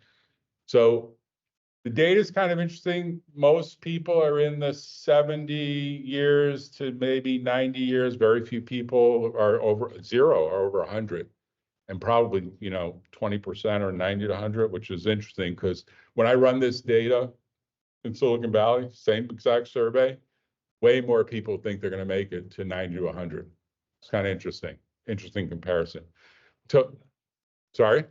So the data is kind of interesting. Most people are in the 70 years to maybe 90 years. Very few people are over 0 or over 100. and probably, 20% or 90 to 100, which is interesting because when I run this data in Silicon Valley, same exact survey, way more people think they're going to make it to 90 to 100. It's kind of interesting comparison. Sorry?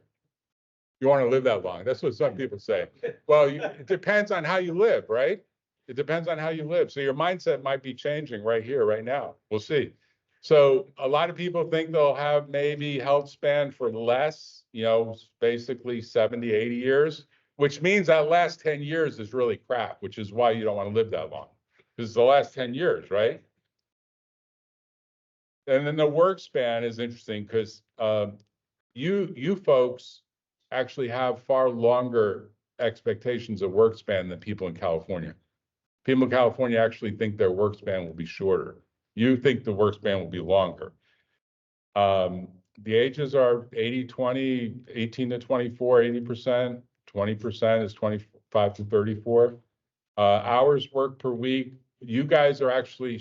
You want to live that long. That's what some people say. Well, it depends on how you live, right? It depends on how you live. So your mindset might be changing right here, right now. We'll see. So a lot of people think they'll have maybe health span for less, basically 70, 80 years, which means that last 10 years is really crap, which is why you don't want to live that long. Because it's the last 10 years, right? And then the work span is interesting because you folks actually have far longer expectations of work span than people in California. People in California actually think their work span will be shorter. You think the work span will be longer. The ages are 80-20, 18 to 24, 80%, 20% is 25 to 34. Hours worked per week. You guys are actually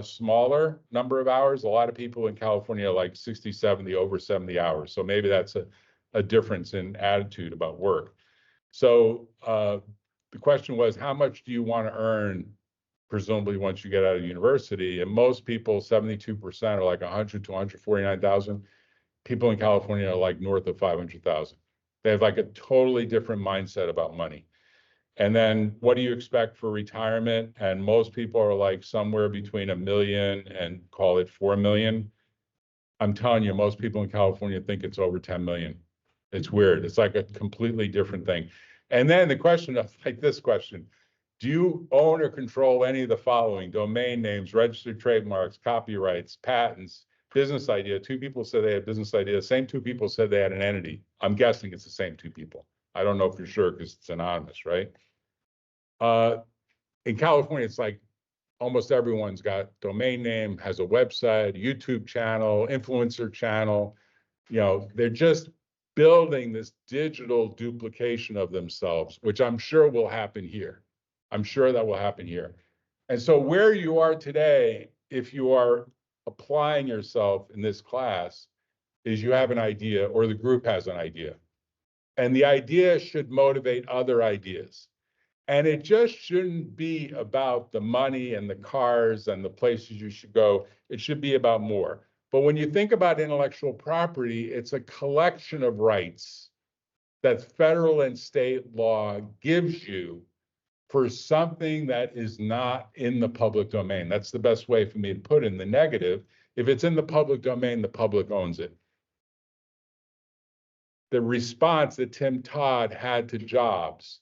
smaller number of hours. A lot of people in California are like 60, 70, over 70 hours. So maybe that's a difference in attitude about work. So the question was, how much do you want to earn, presumably once you get out of university? And most people, 72%, are like 100 to 149,000. People in California are like north of 500,000. They have like a totally different mindset about money. And then what do you expect for retirement? And most people are like somewhere between $1 million and call it 4 million. I'm telling you, most people in California think it's over 10 million. It's weird. It's like a completely different thing. And then the question of like this question, do you own or control any of the following? Domain names, registered trademarks, copyrights, patents, business idea. 2 people said they had business idea. The same 2 people said they had an entity. I'm guessing it's the same 2 people. I don't know for sure because it's anonymous, right? In California, it's like almost everyone's got domain name, has a website, YouTube channel, influencer channel. They're just building this digital duplication of themselves, which I'm sure will happen here. I'm sure that will happen here. And so where you are today, if you are applying yourself in this class, is you have an idea or the group has an idea. And the idea should motivate other ideas. And it just shouldn't be about the money and the cars and the places you should go. It should be about more. But when you think about intellectual property, it's a collection of rights that federal and state law gives you for something that is not in the public domain. That's the best way for me to put it in the negative. If it's in the public domain, the public owns it. The response that Tim Todd had to Jobs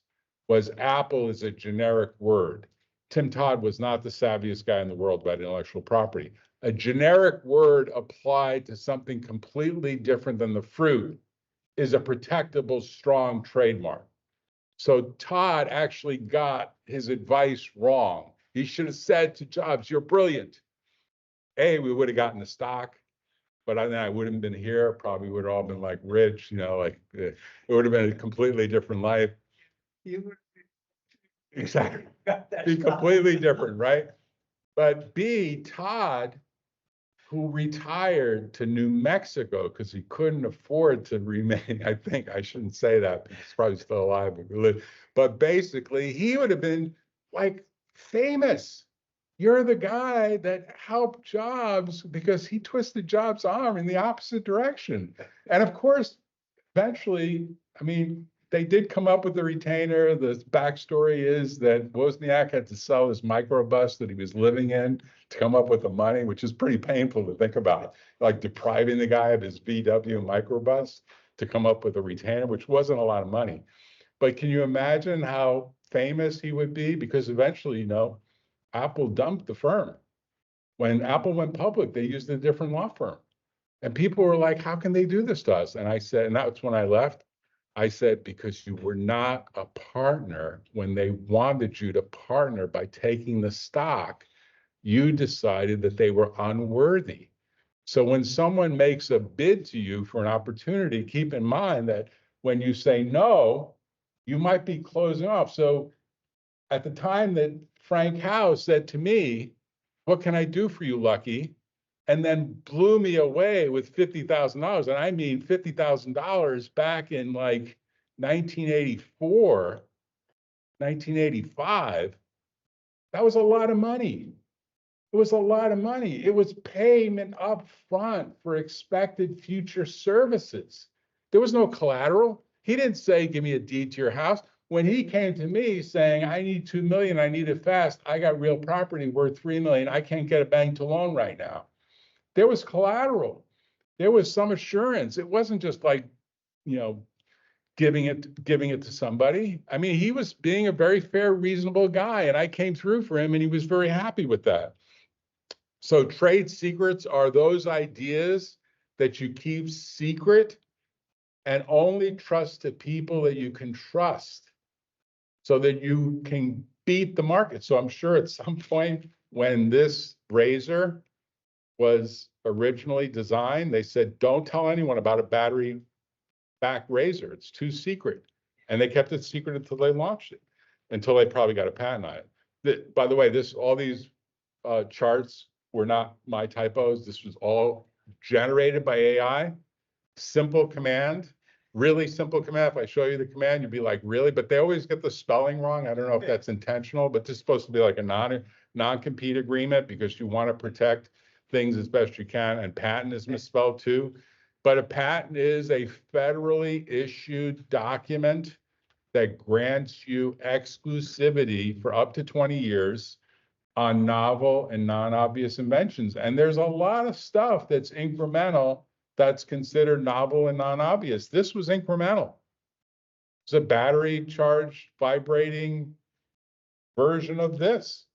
was Apple is a generic word. Tim Todd was not the savviest guy in the world about intellectual property. A generic word applied to something completely different than the fruit is a protectable, strong trademark. So Todd actually got his advice wrong. He should have said to Jobs, you're brilliant. We would have gotten the stock, but then I wouldn't have been here. Probably would have all been like rich, it would have been a completely different life. Exactly. Be completely different, right? But B, Todd, who retired to New Mexico because he couldn't afford to remain, I think I shouldn't say that, because he's probably still alive, but basically he would have been like famous. You're the guy that helped Jobs because he twisted Jobs' arm in the opposite direction. And of course, eventually, they did come up with the retainer. The backstory is that Wozniak had to sell his microbus that he was living in to come up with the money, which is pretty painful to think about, like depriving the guy of his VW microbus to come up with a retainer, which wasn't a lot of money. But can you imagine how famous he would be? Because eventually, Apple dumped the firm. When Apple went public, they used a different law firm. And people were like, how can they do this to us? And I said, and that's when I left. I said, because you were not a partner when they wanted you to partner by taking the stock, you decided that they were unworthy. So when someone makes a bid to you for an opportunity, keep in mind that when you say no, you might be closing off. So at the time that Frank Howe said to me, what can I do for you, Lucky? and then blew me away with $50,000. And I mean $50,000 back in like 1984, 1985. That was a lot of money. It was a lot of money. It was payment up front for expected future services. There was no collateral. He didn't say, give me a deed to your house. When he came to me saying, I need 2 million, I need it fast. I got real property worth 3 million. I can't get a bank to loan right now. There was collateral. There was some assurance. It wasn't just like, you know, giving it to somebody. I mean, he was being a very fair, reasonable guy, and I came through for him, and he was very happy with that. So trade secrets are those ideas that you keep secret and only trust to people that you can trust so that you can beat the market. So I'm sure at some point when this razor was originally designed, they said, don't tell anyone about a battery back razor. It's too secret. And they kept it secret until they launched it, until they probably got a patent on it. By the way, all these charts were not my typos. This was all generated by AI. Simple command, really simple command. If I show you the command, you'd be like, really? But they always get the spelling wrong. I don't know if that's intentional, but this is supposed to be like a non-compete agreement because you want to protect things as best you can. And patent is misspelled too. But a patent is a federally issued document that grants you exclusivity for up to 20 years on novel and non-obvious inventions. And there's a lot of stuff that's incremental that's considered novel and non-obvious. This was incremental. It's a battery charged vibrating version of this,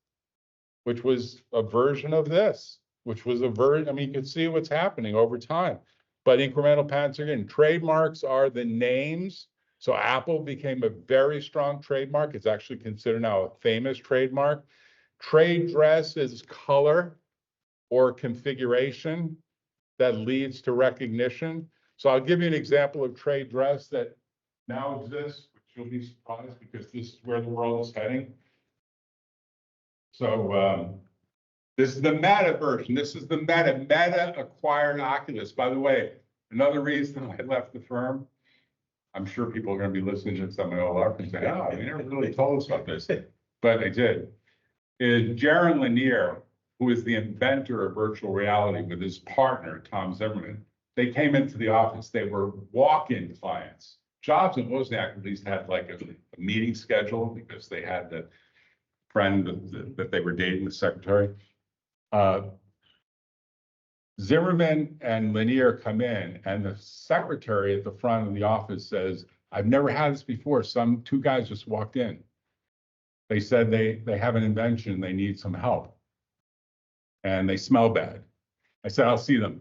which was a version of this, which was a version. I mean, you can see what's happening over time. But incremental patents, again, trademarks are the names. So Apple became a very strong trademark. It's actually considered now a famous trademark. Trade dress is color or configuration that leads to recognition. So I'll give you an example of trade dress that now exists, which you'll be surprised because this is where the world is heading. So this is the Meta version. This is the Meta acquired Oculus. By the way, another reason I left the firm, I'm sure people are going to be listening to some of my old and say, oh, you never really told us about this. But I did. Is Jaron Lanier, who is the inventor of virtual reality with his partner, Tom Zimmerman. They came into the office. They were walk-in clients. Jobs and Wozniak at least had like a meeting schedule because they had the friend that they were dating, the secretary. Zimmerman and Lanier come in, and the secretary at the front of the office says, I've never had this before. Two guys just walked in. They said they have an invention, they need some help. And they smell bad. I said, I'll see them.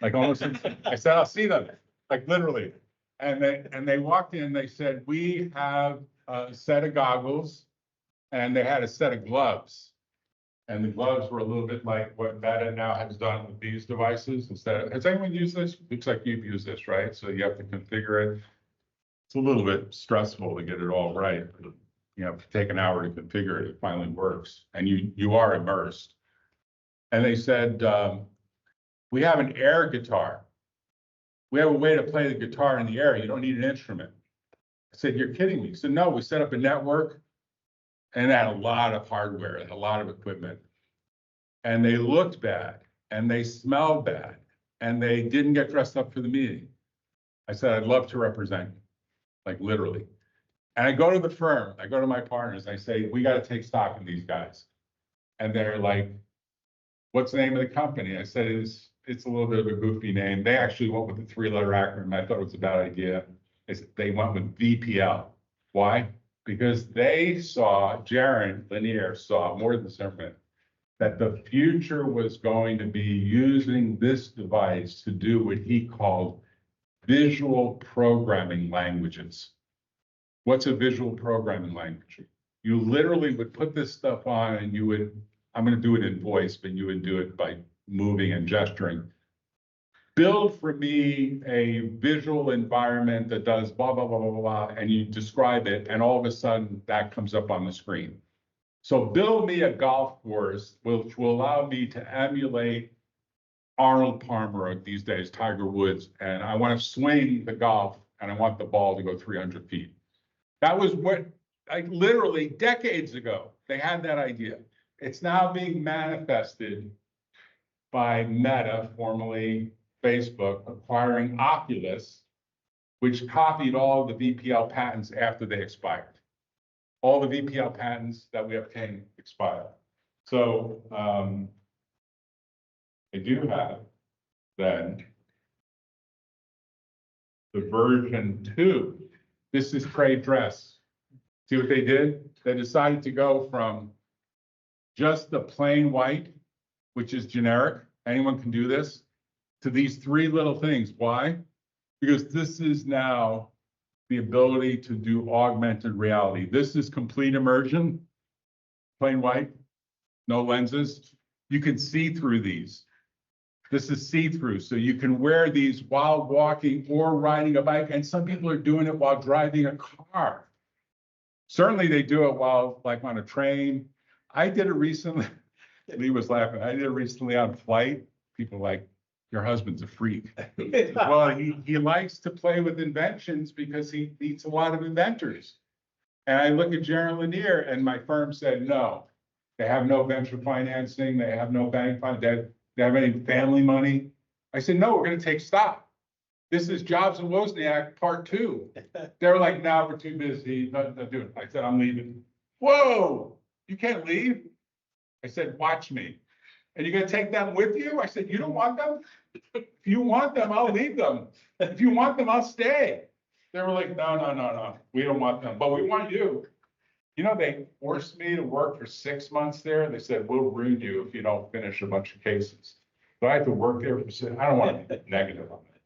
Like almost, I said, I'll see them, like literally. And they walked in, they said, we have a set of goggles, and they had a set of gloves. And the gloves were a little bit like what Meta now has done with these devices. Has anyone used this? Looks like you've used this, right? So you have to configure it. It's a little bit stressful to get it all right. You know, if you take an hour to configure it, it finally works, and you are immersed. And they said, we have an air guitar. We have a way to play the guitar in the air. You don't need an instrument. I said, you're kidding me. He said, no, we set up a network and had a lot of hardware, a lot of equipment. And they looked bad and they smelled bad and they didn't get dressed up for the meeting. I said, I'd love to represent you, like literally. And I go to the firm, I go to my partners, I say, we got to take stock in these guys. And they're like, what's the name of the company? I said, it's a little bit of a goofy name. They actually went with the 3-letter acronym. I thought it was a bad idea. They went with VPL. Why? Because they saw, Jaron Lanier saw more than Zimmerman, that the future was going to be using this device to do what he called visual programming languages. What's a visual programming language? You literally would put this stuff on and you would, I'm going to do it in voice, but you would do it by moving and gesturing. Build for me a visual environment that does blah, blah, blah, blah, blah, and you describe it, and all of a sudden that comes up on the screen. So build me a golf course which will allow me to emulate Arnold Palmer these days, Tiger Woods, and I want to swing the golf and I want the ball to go 300 feet. That was what, like literally decades ago, they had that idea. It's now being manifested by Meta, formerly Facebook, acquiring Oculus, which copied all the VPL patents after they expired. All the VPL patents that we obtained expired. So I do have then the version 2. This is trade dress. See what they did? They decided to go from just the plain white, which is generic, anyone can do this, to these 3 little things. Why? Because this is now the ability to do augmented reality. This is complete immersion, plain white, no lenses. You can see through these. This is see-through, so you can wear these while walking or riding a bike, and some people are doing it while driving a car. Certainly they do it while, like, on a train. I did it recently. Lee was laughing. I did it recently on flight. People are like, your husband's a freak. Well, he likes to play with inventions because he meets a lot of inventors. And I look at Jaron Lanier, and my firm said, no, they have no venture financing. They have no bank fund. They have any family money? I said, no, we're going to take stock. This is Jobs and Wozniak part 2. They're like, no, we're too busy. Not doing it. I said, I'm leaving. Whoa, you can't leave. I said, watch me. And you're going to take them with you? I said, you don't want them? If you want them, I'll leave them. If you want them, I'll stay. They were like, no, we don't want them, but we want you. You know, they forced me to work for 6 months there. They said, we'll ruin you if you don't finish a bunch of cases. So I had to work there for 6. I don't want to be negative on it.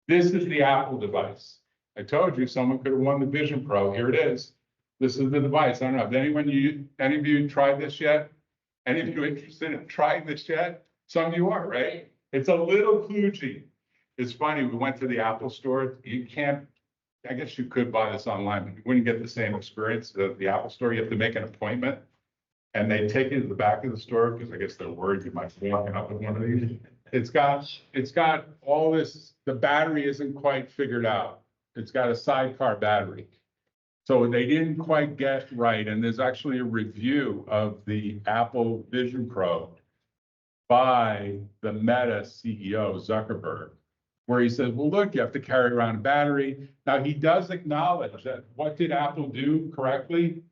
This is the Apple device. I told you someone could have won the Vision Pro. Here it is. This is the device. I don't know. Have any of you tried this yet? Any of you interested in trying this yet? Some of you are, right? It's a little kludgy. It's funny. We went to the Apple store. You can't. I guess you could buy this online, but you wouldn't get the same experience at the Apple store. You have to make an appointment, and they take you to the back of the store because I guess they're worried you might be walking up with one of these. It's got all this. The battery isn't quite figured out. It's got a sidecar battery, so they didn't quite get right. And there's actually a review of the Apple Vision Pro by the Meta CEO Zuckerberg, where he says, well, look, you have to carry around a battery. Now, he does acknowledge that what did Apple do correctly?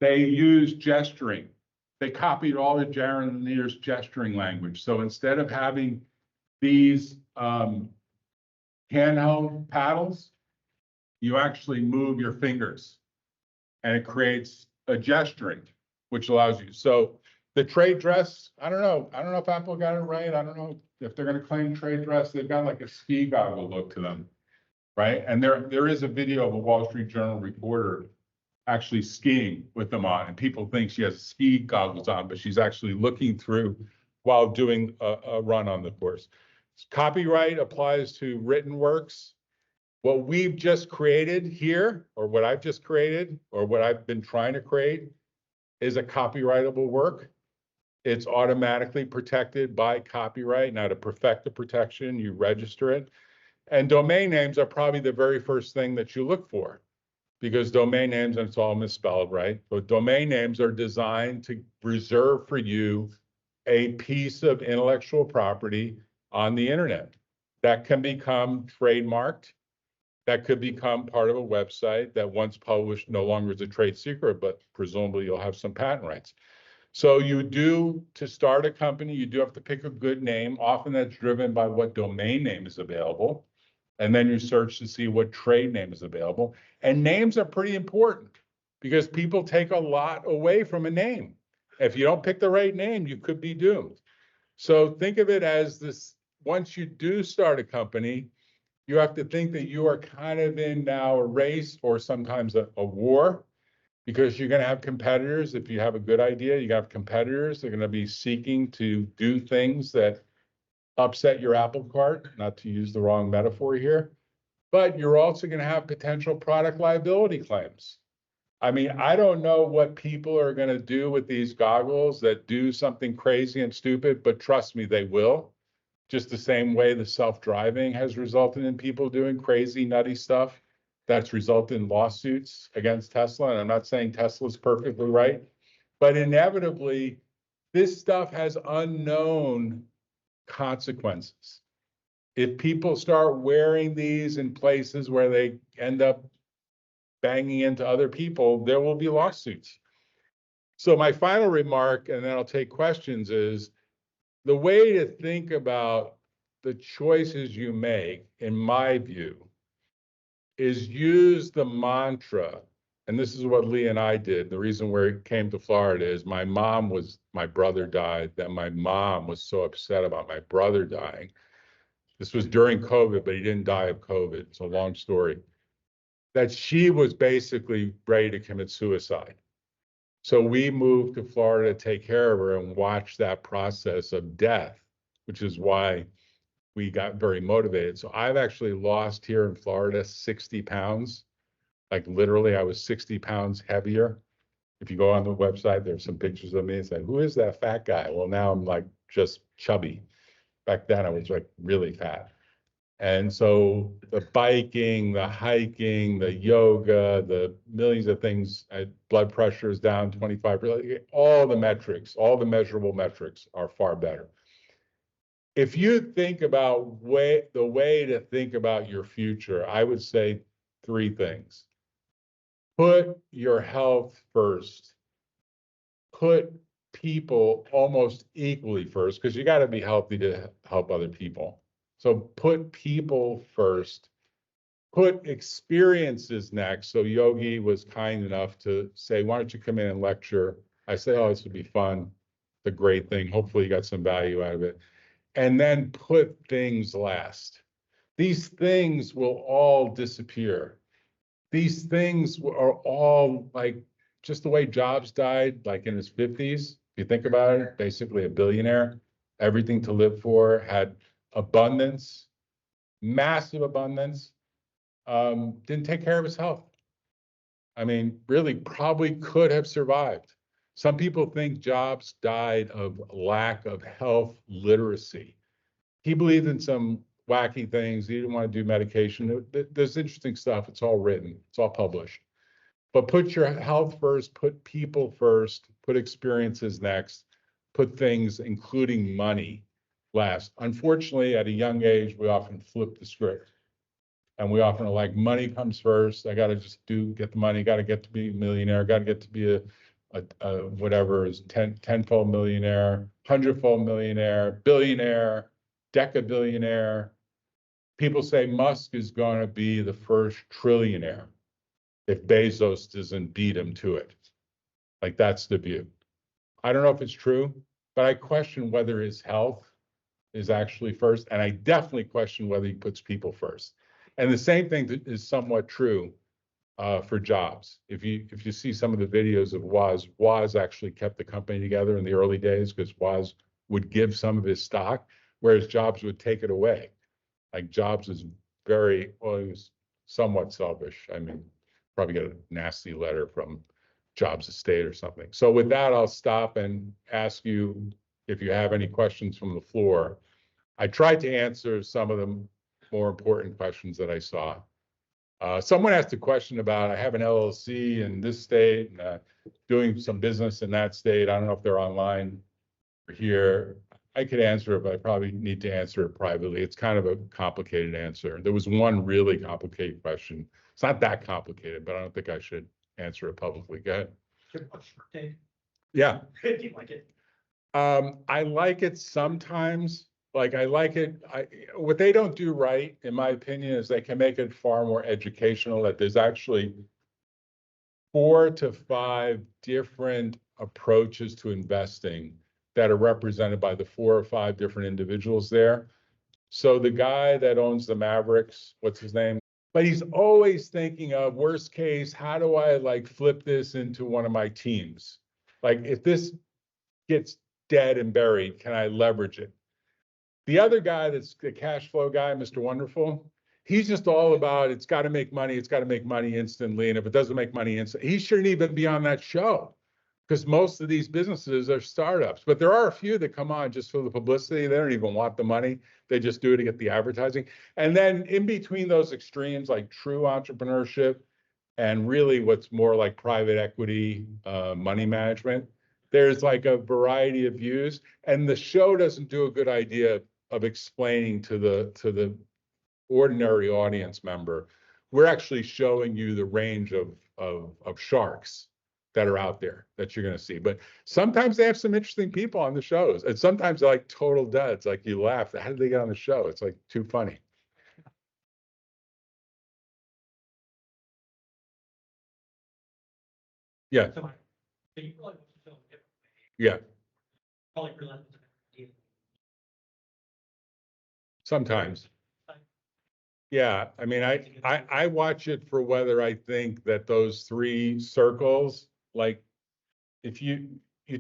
They used gesturing. They copied all of Jaron Lanier's gesturing language. So instead of having these handheld paddles, you actually move your fingers, and it creates a gesturing, which allows you. So the trade dress, I don't know if Apple got it right. I don't know if they're going to claim trade dress. They've got like a ski goggle look to them, right? And there is a video of a Wall Street Journal reporter actually skiing with them on, and people think she has ski goggles on, but she's actually looking through while doing a run on the course. Copyright applies to written works. What we've just created here, or what I've just created, or what I've been trying to create, is a copyrightable work. It's automatically protected by copyright. Now, to perfect the protection, you register it. And domain names are probably the very first thing that you look for, because domain names, and it's all misspelled, right? But domain names are designed to reserve for you a piece of intellectual property on the internet that can become trademarked, that could become part of a website that once published no longer is a trade secret, but presumably you'll have some patent rights. So you do, to start a company, you do have to pick a good name. Often that's driven by what domain name is available. And then you search to see what trade name is available. And names are pretty important because people take a lot away from a name. If you don't pick the right name, you could be doomed. So think of it as this: once you do start a company, you have to think that you are kind of in now a race, or sometimes a war, because you're going to have competitors. If you have a good idea, you have competitors. They're going to be seeking to do things that upset your apple cart, not to use the wrong metaphor here, but you're also going to have potential product liability claims. I mean, I don't know what people are going to do with these goggles that do something crazy and stupid, but trust me, they will. just the same way the self-driving has resulted in people doing crazy, nutty stuff that's resulted in lawsuits against Tesla. And I'm not saying Tesla's perfectly right, but inevitably, this stuff has unknown consequences. If people start wearing these in places where they end up banging into other people, there will be lawsuits. So my final remark, and then I'll take questions, is the way to think about the choices you make, in my view, is use the mantra, and this is what Lee and I did. The reason we came to Florida is my brother died, then my mom was so upset about my brother dying. This was during COVID, but he didn't die of COVID. It's a long story. That she was basically ready to commit suicide. So we moved to Florida to take care of her and watch that process of death, which is why we got very motivated. So I've actually lost here in Florida 60 pounds. Like literally, I was 60 pounds heavier. If you go on the website, there's some pictures of me. It's like, who is that fat guy? Well, now I'm like just chubby. Back then I was like really fat. And so the biking, the hiking, the yoga, the millions of things, blood pressure is down 25%, all the metrics, all the measurable metrics are far better. If you think about the way to think about your future, I would say three things. Put your health first. Put people almost equally first, because you got to be healthy to help other people. So put people first. Put experiences next. So Yogi was kind enough to say, why don't you come in and lecture? I say, oh, this would be fun. It's a great thing. Hopefully you got some value out of it. And then put things last. These things will all disappear. These things are all like just the way Jobs died, like in his 50s. If you think about it, basically a billionaire, everything to live for, had abundance, massive abundance, didn't take care of his health. I mean, really probably could have survived. Some people think Jobs died of lack of health literacy. He believed in some wacky things. He didn't want to do medication. There's interesting stuff. It's all written. It's all published. But put your health first, put people first, put experiences next, put things, including money, last. Unfortunately, at a young age, we often flip the script. And we often are like, money comes first. I got to just get the money, got to get to be a millionaire, got to get to be a whatever is tenfold millionaire, hundredfold millionaire, billionaire, decabillionaire. People say Musk is going to be the first trillionaire if Bezos doesn't beat him to it. Like that's the view. I don't know if it's true, but I question whether his health is actually first. And I definitely question whether he puts people first. And the same thing is somewhat true for Jobs. If you see some of the videos of Woz actually kept the company together in the early days because Woz would give some of his stock, whereas Jobs would take it away. Like Jobs was he was somewhat selfish. I mean, probably get a nasty letter from Jobs' estate or something. So with that, I'll stop and ask you if you have any questions from the floor. I tried to answer some of the more important questions that I saw. Someone asked a question about, I have an LLC in this state, and doing some business in that state. I don't know if they're online or here. I could answer it, but I probably need to answer it privately. It's kind of a complicated answer. There was one really complicated question. It's not that complicated, but I don't think I should answer it publicly. Go ahead. Yeah. Do you like it? I like it sometimes. Like I like it. What they don't do right, in my opinion, is they can make it far more educational. That there's actually 4 to 5 different approaches to investing that are represented by the 4 or 5 different individuals there. So the guy that owns the Mavericks, what's his name? But he's always thinking of worst case, how do I like flip this into one of my teams? Like if this gets dead and buried, can I leverage it? The other guy that's the cash flow guy, Mr. Wonderful, he's just all about it's got to make money instantly. And if it doesn't make money instantly, he shouldn't even be on that show. Because most of these businesses are startups, but there are a few that come on just for the publicity. They don't even want the money. They just do it to get the advertising. And then in between those extremes, like true entrepreneurship and really what's more like private equity, money management, there's like a variety of views. And the show doesn't do a good idea of explaining to the ordinary audience member. We're actually showing you the range of sharks that are out there that you're going to see. But sometimes they have some interesting people on the shows, and sometimes they're like total duds. Like you laugh, how did they get on the show? It's like too funny. Yeah, So you really want to film differently. yeah. Probably relentless. Sometimes. Yeah, I mean, I watch it for whether I think that those three circles, like if you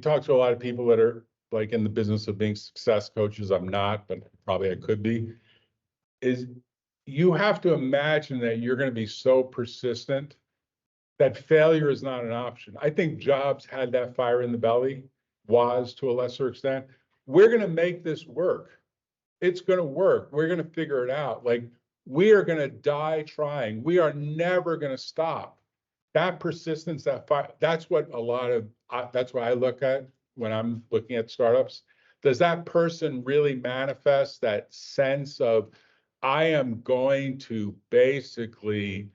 talk to a lot of people that are like in the business of being success coaches, I'm not, but probably I could be, is you have to imagine that you're going to be so persistent that failure is not an option. I think Jobs had that fire in the belly, was to a lesser extent. We're going to make this work. It's going to work. We're going to figure it out. Like we are going to die trying. We are never going to stop. That persistence, that fire, that's what a lot of, that's what I look at when I'm looking at startups. Does that person really manifest that sense of, I am going to basically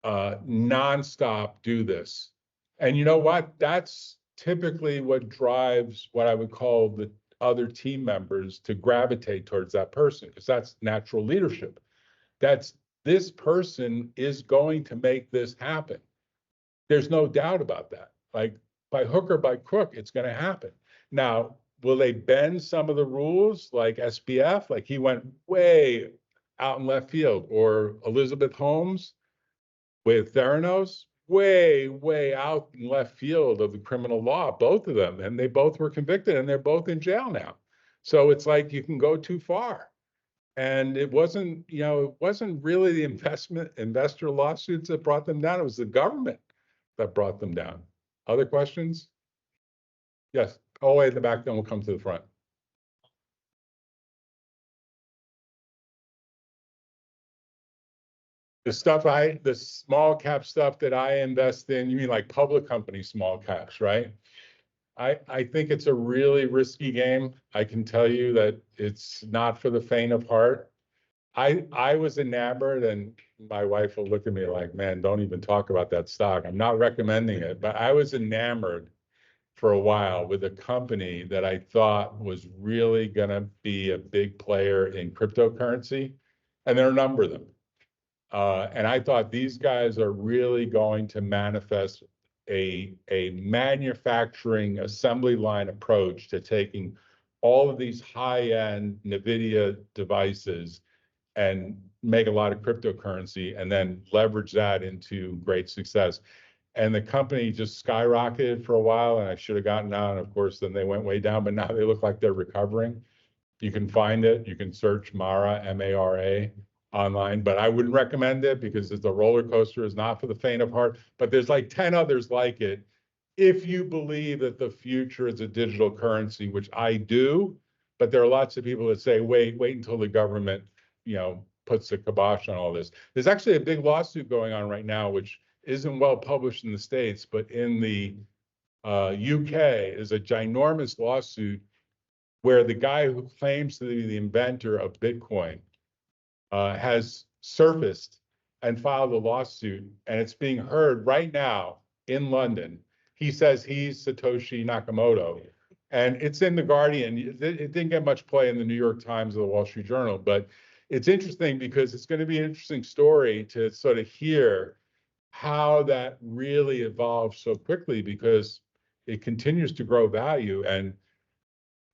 nonstop do this? And you know what? That's typically what drives what I would call the other team members to gravitate towards that person, because that's natural leadership. That's this person is going to make this happen. There's no doubt about that. Like by hook or by crook, it's going to happen. Now, will they bend some of the rules like SBF? Like he went way out in left field, or Elizabeth Holmes with Theranos, way out in left field of the criminal law, both of them. And they both were convicted and they're both in jail now. So it's like you can go too far. And it wasn't, it wasn't really the investor lawsuits that brought them down. It was the government that brought them down. Other questions? Yes. All the way in the back, then we'll come to the front. The small cap stuff that I invest in, you mean like public company small caps, right? I think it's a really risky game. I can tell you that it's not for the faint of heart. I was enamored, and my wife will look at me like, man, don't even talk about that stock. I'm not recommending it, but I was enamored for a while with a company that I thought was really going to be a big player in cryptocurrency, and there are a number of them. And I thought these guys are really going to manifest a manufacturing assembly line approach to taking all of these high-end NVIDIA devices and make a lot of cryptocurrency and then leverage that into great success. And the company just skyrocketed for a while, and I should have gotten out. And of course, then they went way down, but now they look like they're recovering. You can find it. You can search Mara, M-A-R-A, online, but I wouldn't recommend it because it's a roller coaster. Is not for the faint of heart, but there's like 10 others like it. If you believe that the future is a digital currency, which I do, but there are lots of people that say, wait until the government, puts the kibosh on all this. There's actually a big lawsuit going on right now, which isn't well published in the States, but in the UK is a ginormous lawsuit where the guy who claims to be the inventor of Bitcoin has surfaced and filed a lawsuit, and it's being heard right now in London. He says he's Satoshi Nakamoto, and it's in the Guardian. It didn't get much play in the New York Times or the Wall Street Journal, but it's interesting because it's going to be an interesting story to sort of hear how that really evolved so quickly, because it continues to grow value. And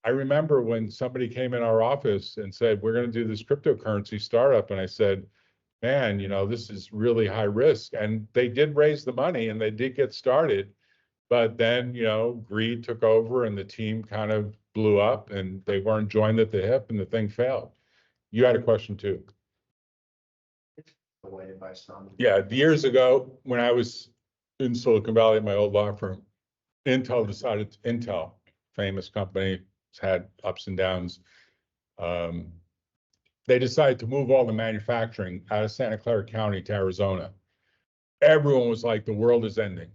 I remember when somebody came in our office and said, we're going to do this cryptocurrency startup. And I said, man, this is really high risk. And they did raise the money and they did get started. But then, greed took over and the team kind of blew up and they weren't joined at the hip and the thing failed. You had a question too. Yeah, years ago when I was in Silicon Valley at my old law firm, Intel, famous company, has had ups and downs. They decided to move all the manufacturing out of Santa Clara County to Arizona. Everyone was like, the world is ending.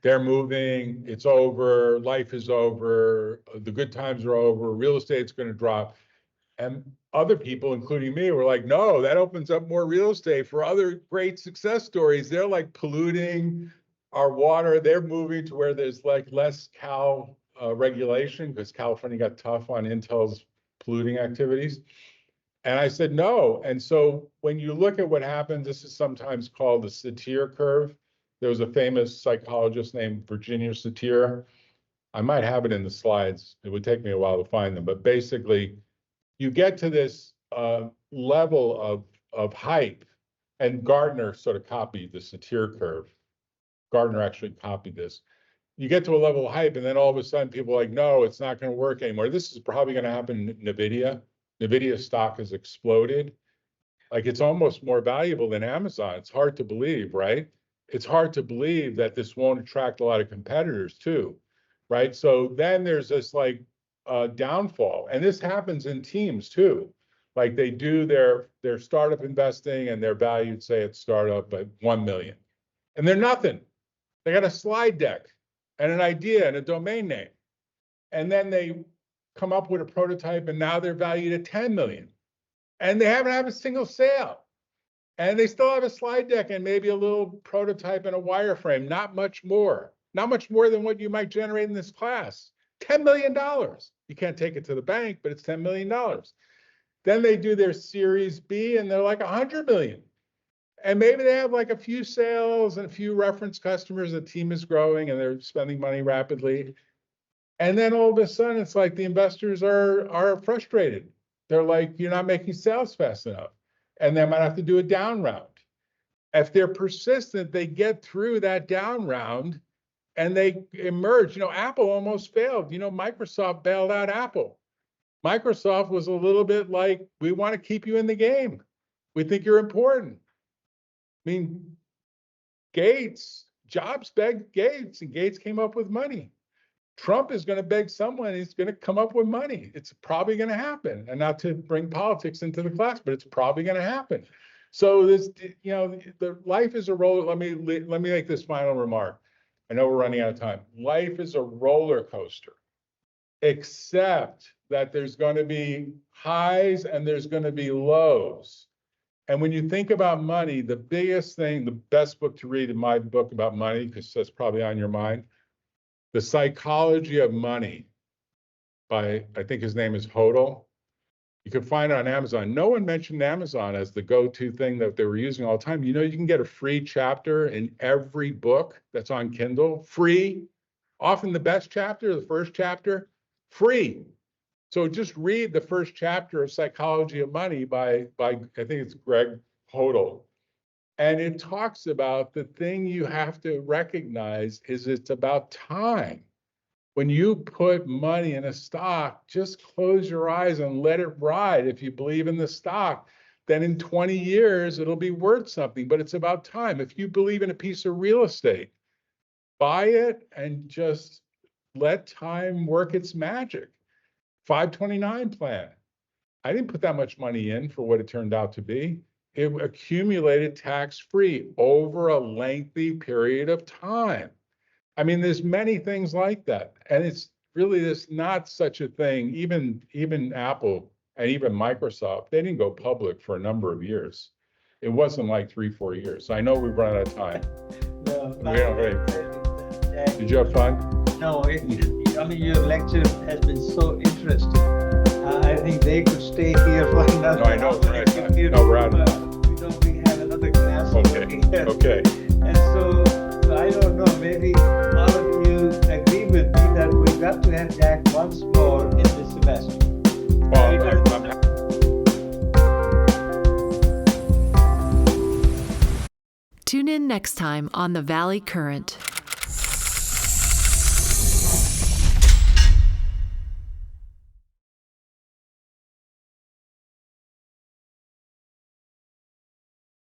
They're moving, it's over, life is over, the good times are over, real estate's going to drop. And other people, including me, were like, no, that opens up more real estate for other great success stories. They're like polluting our water. They're moving to where there's like less Cal regulation, because California got tough on Intel's polluting activities. And I said, no. And so when you look at what happens, this is sometimes called the Satir curve. There was a famous psychologist named Virginia Satir. I might have it in the slides. It would take me a while to find them. But basically, you get to this level of hype, and Gardner sort of copied the Satir curve. Gardner actually copied this. You get to a level of hype, and then all of a sudden people are like, no, it's not going to work anymore. This is probably going to happen in NVIDIA. NVIDIA stock has exploded. Like, it's almost more valuable than Amazon. It's hard to believe, right? It's hard to believe that this won't attract a lot of competitors too, right? So then there's this like downfall, and this happens in teams too. Like, they do their startup investing, and they're valued, say, at startup at 1 million, and they're nothing. They got a slide deck and an idea and a domain name, and then they come up with a prototype, and now they're valued at 10 million, and they haven't had a single sale, and they still have a slide deck and maybe a little prototype and a wireframe. Not much more than what you might generate in this class. $10 million. You can't take it to the bank, but it's $10 million. Then they do their Series B, and they're like 100 million. And maybe they have like a few sales and a few reference customers. The team is growing, and they're spending money rapidly. And then all of a sudden, it's like the investors are frustrated. They're like, you're not making sales fast enough. And they might have to do a down round. If they're persistent, they get through that down round and they emerge. You know, Apple almost failed. You know, Microsoft bailed out Apple. Microsoft was a little bit like, we want to keep you in the game. We think you're important. I mean, Jobs begged Gates, and Gates came up with money. Trump is going to beg someone, he's going to come up with money. It's probably going to happen. And not to bring politics into the class, but it's probably going to happen. So this, you know, the life is a roller. Let me make this final remark. I know we're running out of time. Life is a roller coaster, except that there's going to be highs and there's going to be lows. And when you think about money, the biggest thing, the best book to read in my book about money, because that's probably on your mind, The Psychology of Money by, I think his name is Hodel. You can find it on Amazon. No one mentioned Amazon as the go-to thing that they were using all the time. You know, you can get a free chapter in every book that's on Kindle, free. Often the best chapter, the first chapter, free. So just read the first chapter of Psychology of Money by I think it's Greg Hodel. And it talks about the thing you have to recognize is it's about time. When you put money in a stock, just close your eyes and let it ride. If you believe in the stock, then in 20 years, it'll be worth something, but it's about time. If you believe in a piece of real estate, buy it and just let time work its magic. 529 plan. I didn't put that much money in for what it turned out to be. It accumulated tax-free over a lengthy period of time. I mean, there's many things like that. And it's really, there's not such a thing. Even Apple and even Microsoft, they didn't go public for a number of years. It wasn't like 3-4 years. So I know we've run out of time. Did you have fun? No, I mean, your lecture has been so interesting. I think they could stay here for another. No, I know. We're out of time. We have another class. Okay. And so I don't know, maybe all of you agree with me that we've got to have Jack once more in this semester. Tune in next time on The Valley Current.